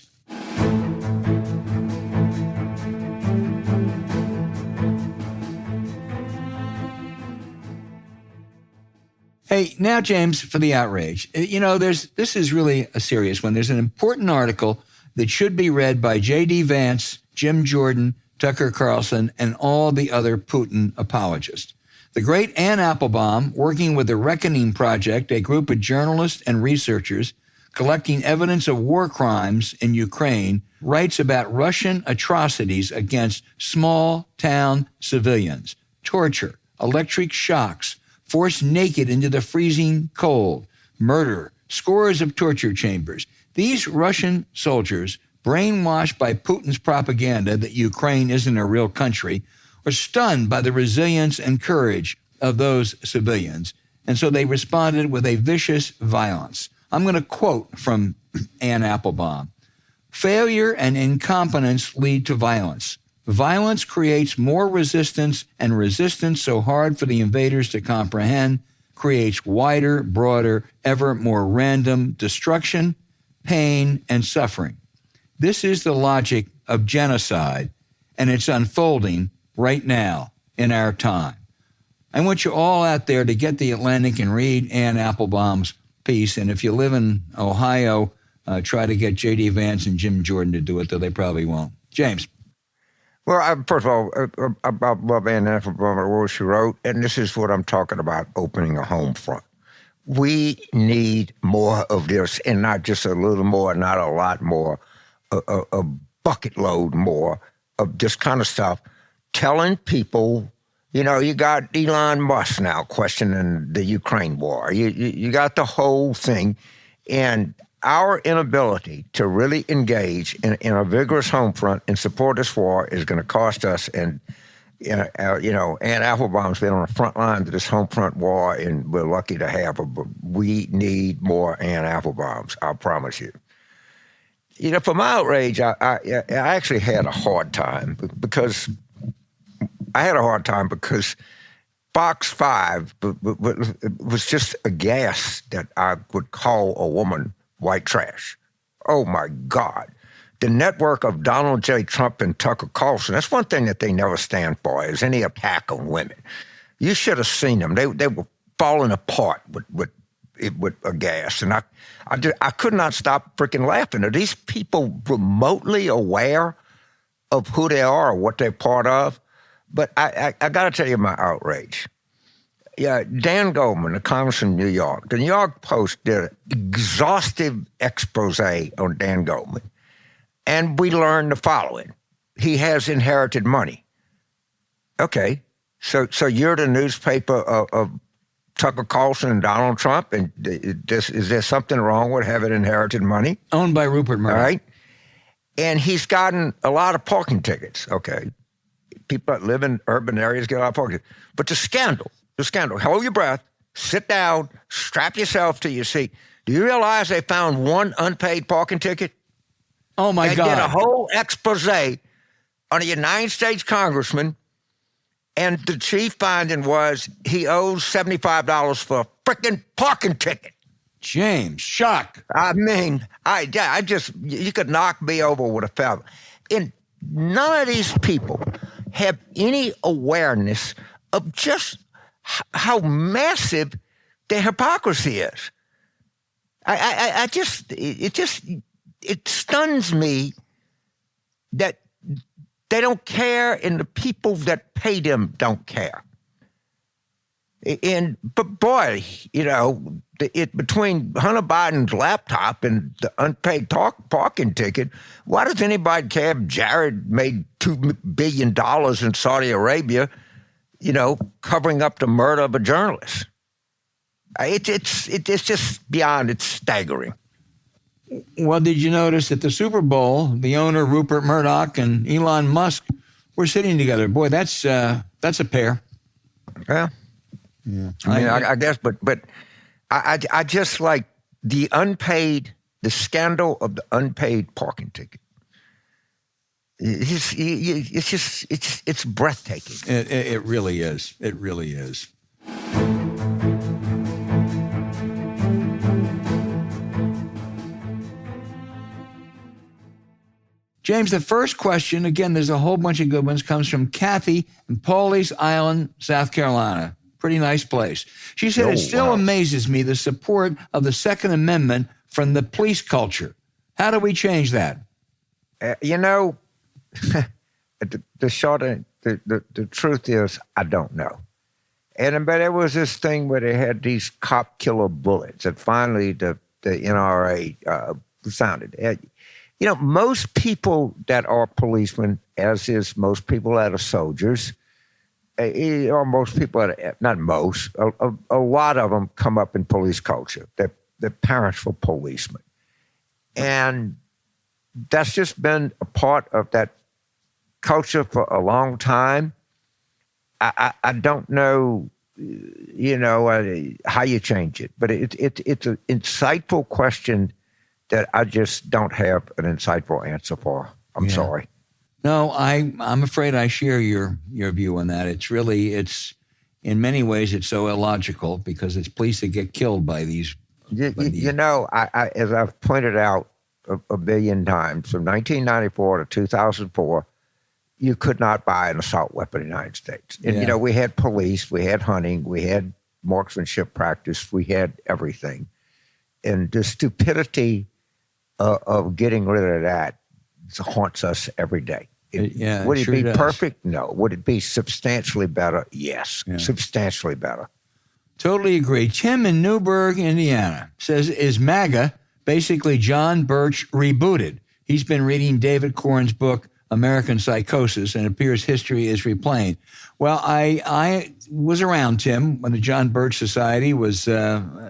Hey, now, James, for the outrage. This is really a serious one. There's an important article that should be read by J.D. Vance, Jim Jordan, Tucker Carlson, and all the other Putin apologists. The great Ann Applebaum, working with the Reckoning Project, a group of journalists and researchers collecting evidence of war crimes in Ukraine, writes about Russian atrocities against small-town civilians, torture, electric shocks, forced naked into the freezing cold, murder, scores of torture chambers. These Russian soldiers, brainwashed by Putin's propaganda that Ukraine isn't a real country, were stunned by the resilience and courage of those civilians. And so they responded with a vicious violence. I'm going to quote from Ann Applebaum. Failure and incompetence lead to violence. Violence creates more resistance, and resistance, so hard for the invaders to comprehend, creates wider, broader, ever more random destruction, pain, and suffering. This is the logic of genocide, and it's unfolding right now in our time. I want you all out there to get the Atlantic and read Ann Applebaum's piece, and if you live in Ohio, try to get J.D. Vance and Jim Jordan to do it, though they probably won't. James. Well, first of all, I love Ann Applebaum and what she wrote, and this is what I'm talking about, opening a home front. We need more of this, and not just a little more, not a lot more, a bucket load more of this kind of stuff, telling people, you got Elon Musk now questioning the Ukraine war. You got the whole thing, and our inability to really engage in a vigorous home front and support this war is going to cost us. And, Ann Applebaum's been on the front lines of this home front war, and we're lucky to have her, but we need more Ann Applebaums, I promise you. For my outrage, I actually had a hard time because Fox 5 was just aghast that I would call a woman white trash. Oh, my God. The network of Donald J. Trump and Tucker Carlson, that's one thing that they never stand for, is any attack on women. You should have seen them. They were falling apart with aghast. And I could not stop freaking laughing. Are these people remotely aware of who they are or what they're part of? But I got to tell you my outrage. Yeah, Dan Goldman, the congressman from New York, the New York Post did an exhaustive expose on Dan Goldman. And we learned the following. He has inherited money. Okay, so you're the newspaper of Tucker Carlson and Donald Trump, and is there something wrong with having inherited money? Owned by Rupert Murdoch. All right. And he's gotten a lot of parking tickets, okay? People that live in urban areas get a lot of parking tickets. But the scandal, hold your breath, sit down, strap yourself to your seat. Do you realize they found one unpaid parking ticket? Oh, my God. They did a whole expose on a United States congressman, and the chief finding was he owes $75 for a freaking parking ticket. James, shock. I mean, I just, you could knock me over with a feather. And none of these people have any awareness of just how massive their hypocrisy is. It stuns me that they don't care, and the people that pay them don't care. But boy, between Hunter Biden's laptop and the unpaid parking ticket, why does anybody care if Jared made $2 billion in Saudi Arabia, covering up the murder of a journalist? It's just beyond, it's staggering. Well, did you notice at the Super Bowl, the owner, Rupert Murdoch, and Elon Musk were sitting together? Boy, that's a pair. Yeah. Yeah. I mean, I guess, but I just like the scandal of the unpaid parking ticket. It's breathtaking. It really is. It really is. James, the first question, again, there's a whole bunch of good ones, comes from Kathy in Pawleys Island, South Carolina. Pretty nice place. She said, it still amazes me the support of the Second Amendment from the police culture. How do we change that? The truth is, I don't know. But there was this thing where they had these cop killer bullets, and finally the NRA sounded. Most people that are policemen, as is most people that are soldiers, or most people that not most, a lot of them come up in police culture. Their parents were policemen. And that's just been a part of that culture for a long time. I don't know, how you change it, but it's an insightful question that I just don't have an insightful answer for. I'm sorry. No, I'm afraid I share your view on that. It's in many ways it's so illogical because it's police that get killed by these. I as I've pointed out a billion times, from 1994 to 2004, you could not buy an assault weapon in the United States. And, we had police, we had hunting, we had marksmanship practice, we had everything. And the stupidity of getting rid of that haunts us every day. Would it be perfect? No. Would it be substantially better? Yes, substantially better. Totally agree. Tim in Newburgh, Indiana, says, is MAGA basically John Birch rebooted? He's been reading David Corn's book, American Psychosis, and it appears history is replaying. Well, I was around, Tim, when the John Birch Society was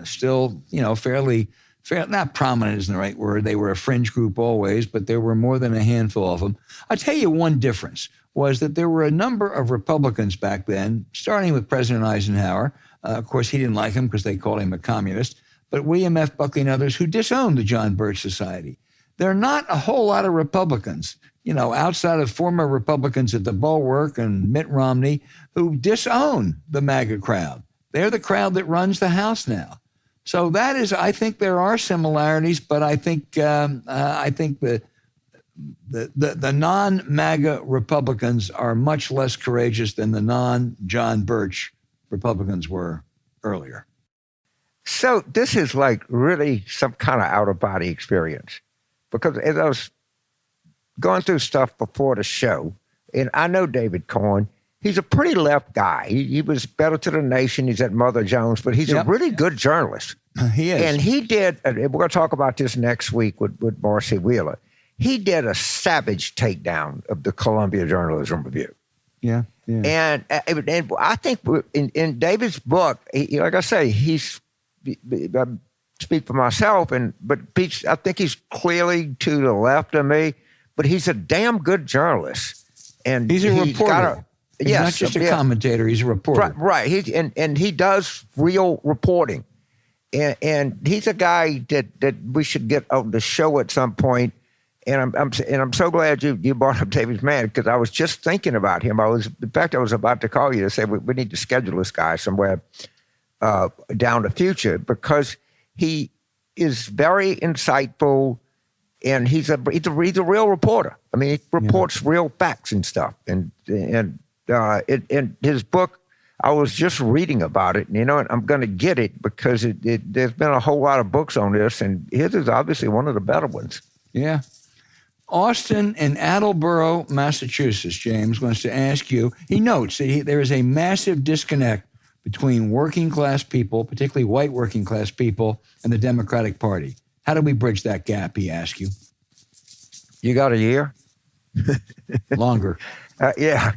still, fairly, not prominent isn't the right word. They were a fringe group always, but there were more than a handful of them. I'll tell you one difference was that there were a number of Republicans back then, starting with President Eisenhower. Of course, he didn't like him because they called him a communist, but William F. Buckley and others who disowned the John Birch Society. There are not a whole lot of Republicans, outside of former Republicans at the Bulwark and Mitt Romney, who disown the MAGA crowd. They're the crowd that runs the House now. So that is, I think there are similarities, but I think the non-MAGA Republicans are much less courageous than the non-John Birch Republicans were earlier. So this is like really some kind of out-of-body experience, because as I was going through stuff before the show, and I know David Corn, he's a pretty left guy. He was Better to the Nation. He's at Mother Jones, but he's a really good journalist. He is. And he did, we're going to talk about this next week with Marcy Wheeler. He did a savage takedown of the Columbia Journalism Review. Yeah. And I think in David's book, like I say, I speak for myself, but I think he's clearly to the left of me, but he's a damn good journalist. And he's a reporter. He's not just a commentator, he's a reporter. Right. He does real reporting. And he's a guy that we should get on the show at some point. And I'm so glad you brought up David Mann, because I was just thinking about him. I was about to call you to say we need to schedule this guy somewhere down the future, because he is very insightful, and he's a real reporter. I mean, he reports real facts and stuff. And in his book, I was just reading about it, and I'm going to get it, because there's been a whole lot of books on this, and his is obviously one of the better ones. Yeah. Austin in Attleboro, Massachusetts, James, wants to ask you, he notes that there is a massive disconnect between working class people, particularly white working class people, and the Democratic Party. How do we bridge that gap, he asks you? You got a year? Longer. Yeah.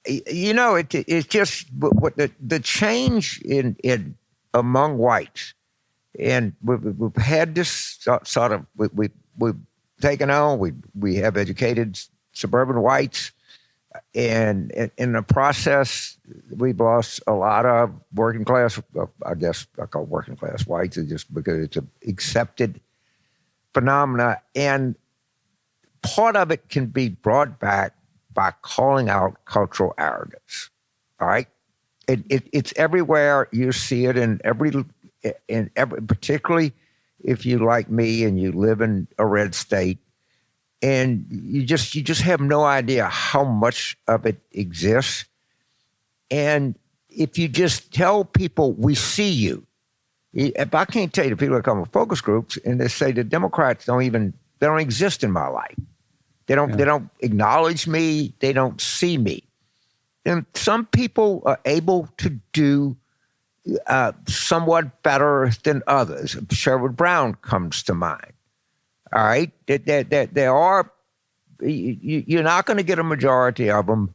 It's just what the change in among whites, and we've had this sort of, we've taken on, we have educated suburban whites, and in the process, we've lost a lot of working class, I guess I call working class whites, just because it's an accepted phenomena. And part of it can be brought back by calling out cultural arrogance. All right? It's everywhere. You see it in every, particularly if you like me and you live in a red state, and you just have no idea how much of it exists. And if you just tell people, we see you. If I can't tell you the people that come to focus groups and they say the Democrats they don't exist in my life. They don't acknowledge me. They don't see me. And some people are able to do somewhat better than others. Sherwood Brown comes to mind. All right, there are. You're not going to get a majority of them,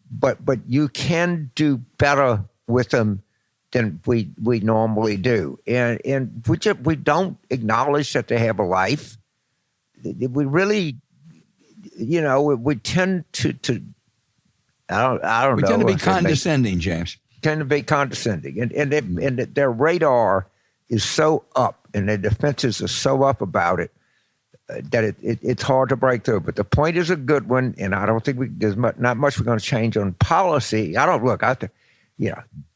but you can do better with them than we normally do, and we don't acknowledge that they have a life. We really, we tend to I don't know. We tend to be condescending, James. Tend to be condescending, and their radar is so up, and their defenses are so up about it that it's hard to break through. But the point is a good one, and I don't think there's not much we're going to change on policy.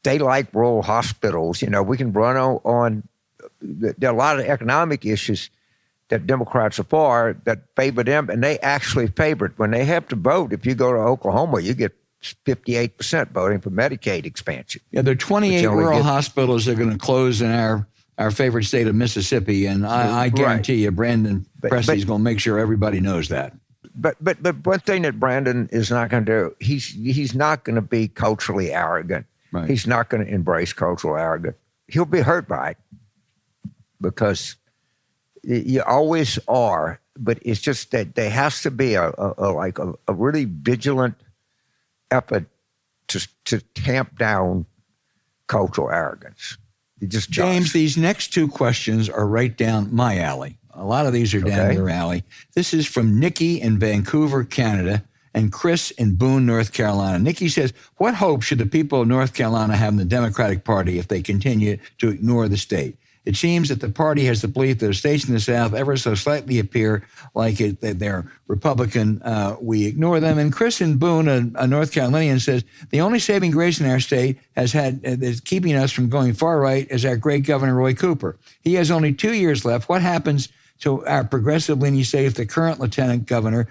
They like rural hospitals. We can run on. There are a lot of economic issues that Democrats are for that favor them, and they actually favor it. When they have to vote, if you go to Oklahoma, you get 58% voting for Medicaid expansion. Yeah, there are 28 rural hospitals that are going to close in our favorite state of Mississippi, and I guarantee you Brandon Presley's going to make sure everybody knows that. But one thing that Brandon is not going to do, he's not going to be culturally arrogant. Right. He's not going to embrace cultural arrogance. He'll be hurt by it, because you always are. But it's just that there has to be a really vigilant effort to tamp down cultural arrogance. James, these next two questions are right down my alley. A lot of these are down your alley. This is from Nikki in Vancouver, Canada, and Chris in Boone, North Carolina. Nikki says, what hope should the people of North Carolina have in the Democratic Party if they continue to ignore the state? It seems that the party has the belief that if states in the South ever so slightly appear like that they're Republican, we ignore them. And Chris in Boone, a North Carolinian, says, the only saving grace in our state is keeping us from going far right is our great Governor Roy Cooper. He has only 2 years left. What happens to our progressive-leaning state if the current Lieutenant Governor,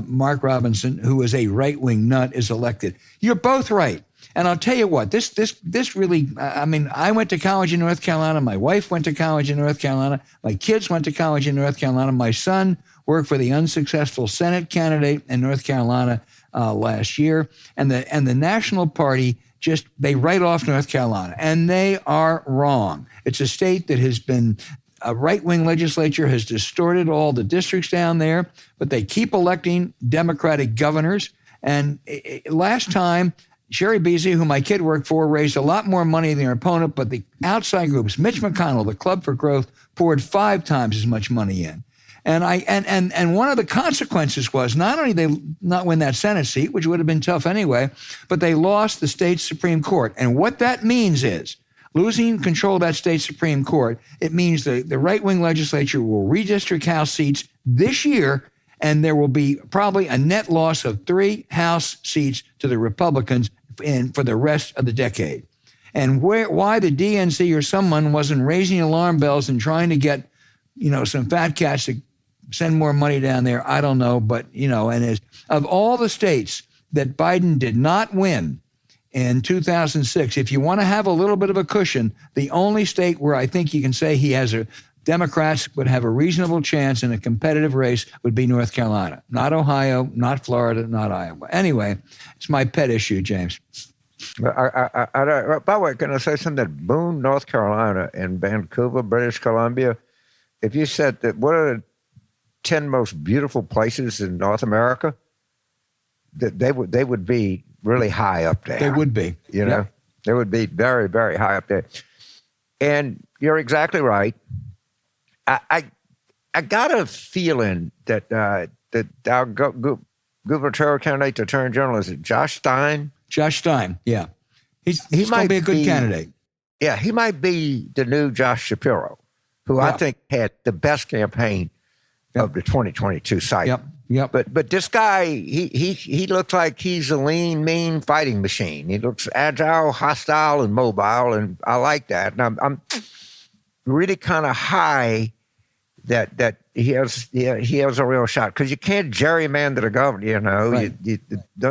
Mark Robinson, who is a right-wing nut, is elected? You're both right. And I'll tell you what, this really, I went to college in North Carolina. My wife went to college in North Carolina. My kids went to college in North Carolina. My son worked for the unsuccessful Senate candidate in North Carolina last year. And the National Party they write off North Carolina. And they are wrong. It's a state that has been, a right-wing legislature has distorted all the districts down there, but they keep electing Democratic governors. And last time, Sherry Beasley, who my kid worked for, raised a lot more money than her opponent, but the outside groups, Mitch McConnell, the Club for Growth, poured 5 times as much money in. And one of the consequences was not only they not win that Senate seat, which would have been tough anyway, but they lost the state Supreme Court. And what that means is losing control of that state Supreme Court, it means the right-wing legislature will redistrict House seats this year, and there will be probably a net loss of 3 House seats to the Republicans for the rest of the decade. And why the DNC or someone wasn't raising alarm bells and trying to get, some fat cats to send more money down there, I don't know. But, and of all the states that Biden did not win in 2006, if you want to have a little bit of a cushion, the only state where I think you can say Democrats would have a reasonable chance in a competitive race would be North Carolina. Not Ohio, not Florida, not Iowa. Anyway, it's my pet issue, James. By the way, can I say something? That Boone, North Carolina, and Vancouver, British Columbia, if you said that what are the 10 most beautiful places in North America, that they would be really high up there. They would be. They would be very, very high up there. And you're exactly right. I got a feeling that our gubernatorial candidate to Attorney General, is it Josh Stein? Josh Stein, yeah. He's going to be a good candidate. Yeah, he might be the new Josh Shapiro, who I think had the best campaign of the 2022 cycle. Yep. But this guy, he looks like he's a lean, mean fighting machine. He looks agile, hostile, and mobile, and I like that. And I'm really kind of high that he has a real shot, because you can't gerrymander the governor. Right.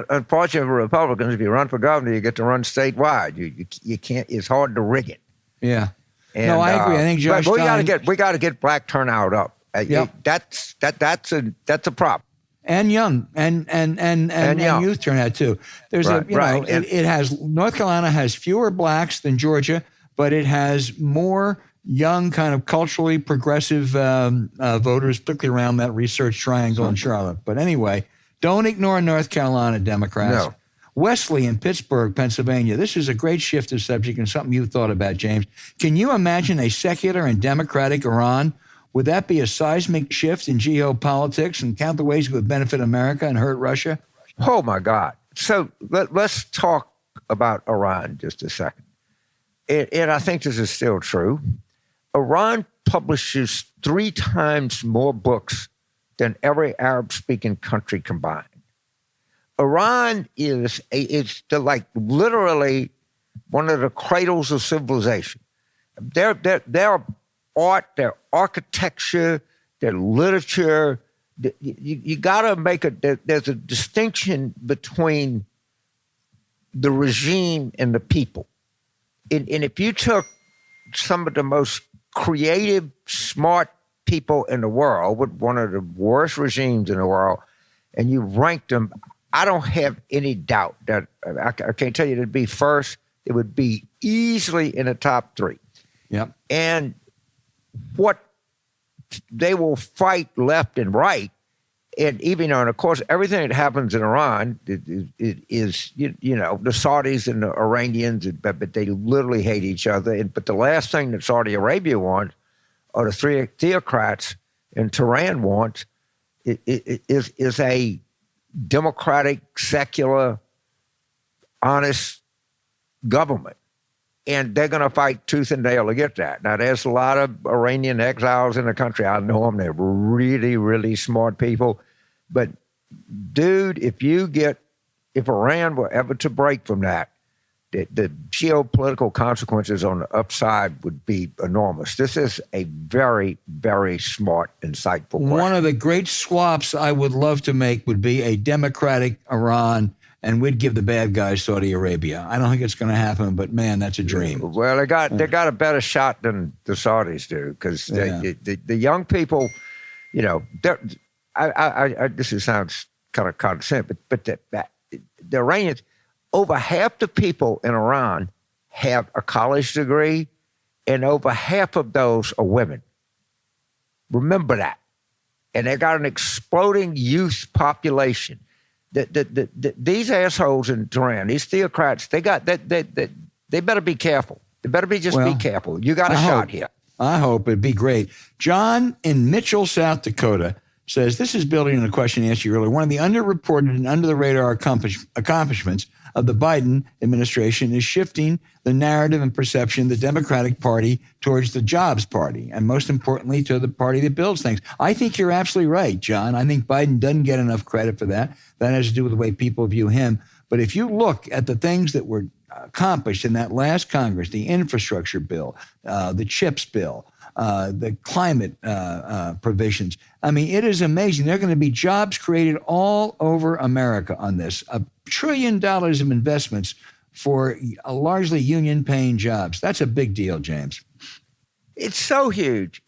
Unfortunately for Republicans, if you run for governor, you get to run statewide. You can't. It's hard to rig it. Yeah. And, no, I agree. I think Josh Stein, we got to get black turnout up. That's a problem. And young and youth turnout too. There's it has North Carolina has fewer blacks than Georgia, but it has more young, kind of culturally progressive voters, particularly around that research triangle in Charlotte. But anyway, don't ignore North Carolina, Democrats. No. Wesley in Pittsburgh, Pennsylvania. This is a great shift of subject and something you've thought about, James. Can you imagine a secular and democratic Iran? Would that be a seismic shift in geopolitics, and count the ways it would benefit America and hurt Russia? Oh, my God. So let's talk about Iran just a second. And I think this is still true. Iran publishes 3 times more books than every Arab-speaking country combined. Iran is literally one of the cradles of civilization. Their art, their architecture, their literature. You got to make there's a distinction between the regime and the people. And if you took some of the most creative, smart people in the world with one of the worst regimes in the world, and you ranked them, I don't have any doubt that I can't tell you it'd be first. It would be easily in the top 3. Yep. And what they will fight left and right, and even on, of course, everything that happens in Iran is the Saudis and the Iranians, but they literally hate each other. But the last thing that Saudi Arabia wants, or the 3 theocrats in Tehran want, is a democratic, secular, honest government. And they're going to fight tooth and nail to get that. Now, there's a lot of Iranian exiles in the country. I know them. They're really, really smart people. But, dude, if Iran were ever to break from that, the geopolitical consequences on the upside would be enormous. This is a very, very smart, insightful question. One of the great swaps I would love to make would be a democratic Iran, and we'd give the bad guys Saudi Arabia. I don't think it's going to happen, but man, that's a dream. Well, they got a better shot than the Saudis do, because the young people, this sounds kind of condescending, but the Iranians, over half the people in Iran have a college degree, and over half of those are women. Remember that. And they got an exploding youth population. these assholes in Tehran, these theocrats, they better be careful. They better be careful. You got a shot here. I hope it'd be great. John in Mitchell, South Dakota says, this is building on a question I asked you earlier. One of the underreported and under-the-radar accomplishments of the Biden administration is shifting the narrative and perception of the Democratic Party towards the Jobs Party, and most importantly, to the party that builds things. I think you're absolutely right, John. I think Biden doesn't get enough credit for that. That has to do with the way people view him. But if you look at the things that were accomplished in that last Congress, the infrastructure bill, the CHIPS bill, the climate provisions. I mean, it is amazing. There are going to be jobs created all over America on this. $1 trillion of investments for largely union-paying jobs. That's a big deal, James. It's so huge.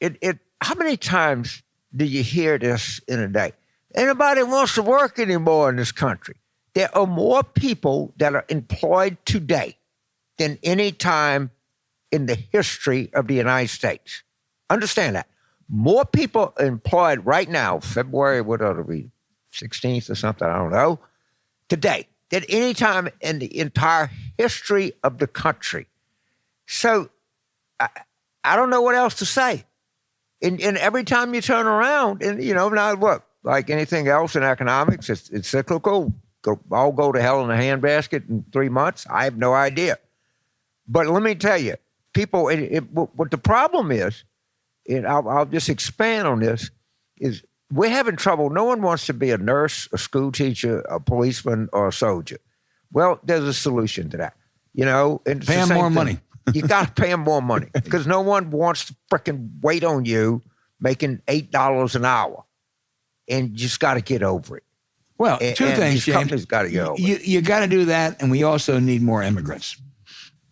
How many times do you hear this in a day? Anybody wants to work anymore in this country. There are more people that are employed today than any time in the history of the United States. Understand that. More people employed right now, February, what ought to be, 16th or something, I don't know, today, than any time in the entire history of the country. So I don't know what else to say. And every time you turn around, and now look, like anything else in economics, it's cyclical. I'll go to hell in a handbasket in 3 months. I have no idea. But let me tell you, people, what the problem is, and I'll just expand on this, is we're having trouble. No one wants to be a nurse, a school teacher, a policeman, or a soldier. Well, there's a solution to that. And pay them more money. You got to pay them more money because no one wants to frickin' wait on you making $8 an hour. And you just got to get over it. Well, two things, James. Got to go. You got to do that, and we also need more immigrants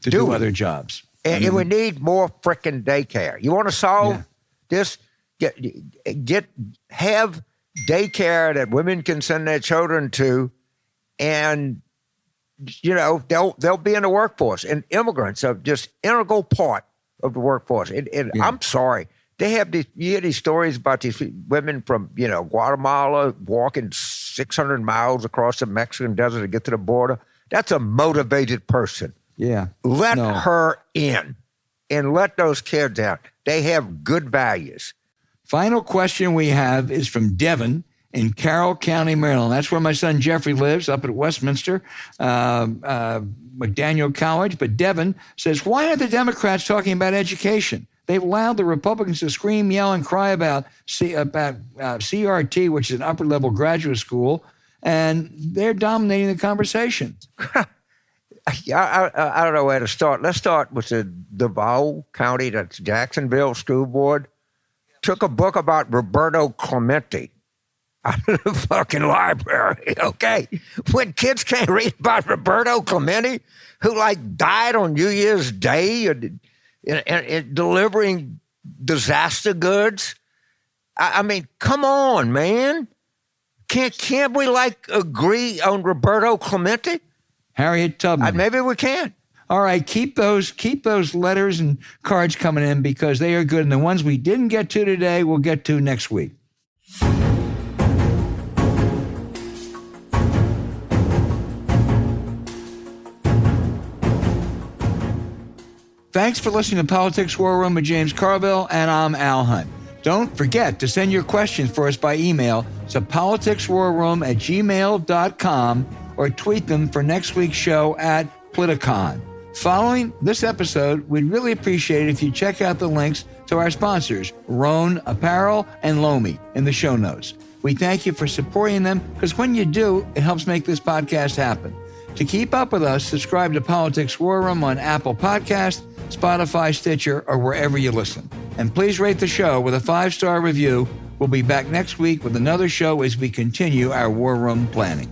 to do other jobs. And we need more frickin' daycare. You want to solve this? Have daycare that women can send their children to, and they'll be in the workforce. And immigrants are just integral part of the workforce. And I'm sorry. You hear these stories about these women from, Guatemala walking 600 miles across the Mexican desert to get to the border. That's a motivated person. Yeah. Let her in and let those kids out. They have good values. Final question we have is from Devin in Carroll County, Maryland. That's where my son Jeffrey lives, up at Westminster, McDaniel College. But Devin says, why aren't the Democrats talking about education? They've allowed the Republicans to scream, yell, and cry about CRT, which is an upper-level graduate school, and they're dominating the conversation. I don't know where to start. Let's start with the Duval County, that's Jacksonville School Board, took a book about Roberto Clemente out of the fucking library, okay? When kids can't read about Roberto Clemente, who died on New Year's Day and delivering disaster goods. I mean, come on, man. Can't we agree on Roberto Clemente? Harriet Tubman. Maybe we can. All right, keep those letters and cards coming in because they are good. And the ones we didn't get to today, we'll get to next week. Thanks for listening to Politics War Room with James Carville, and I'm Al Hunt. Don't forget to send your questions for us by email to politicswarroom@gmail.com or tweet them for next week's show at Politicon. Following this episode, we'd really appreciate it if you check out the links to our sponsors, Rhone Apparel and Lomi, in the show notes. We thank you for supporting them because when you do, it helps make this podcast happen. To keep up with us, subscribe to Politics War Room on Apple Podcasts, Spotify, Stitcher, or wherever you listen. And please rate the show with a 5-star review. We'll be back next week with another show as we continue our War Room planning.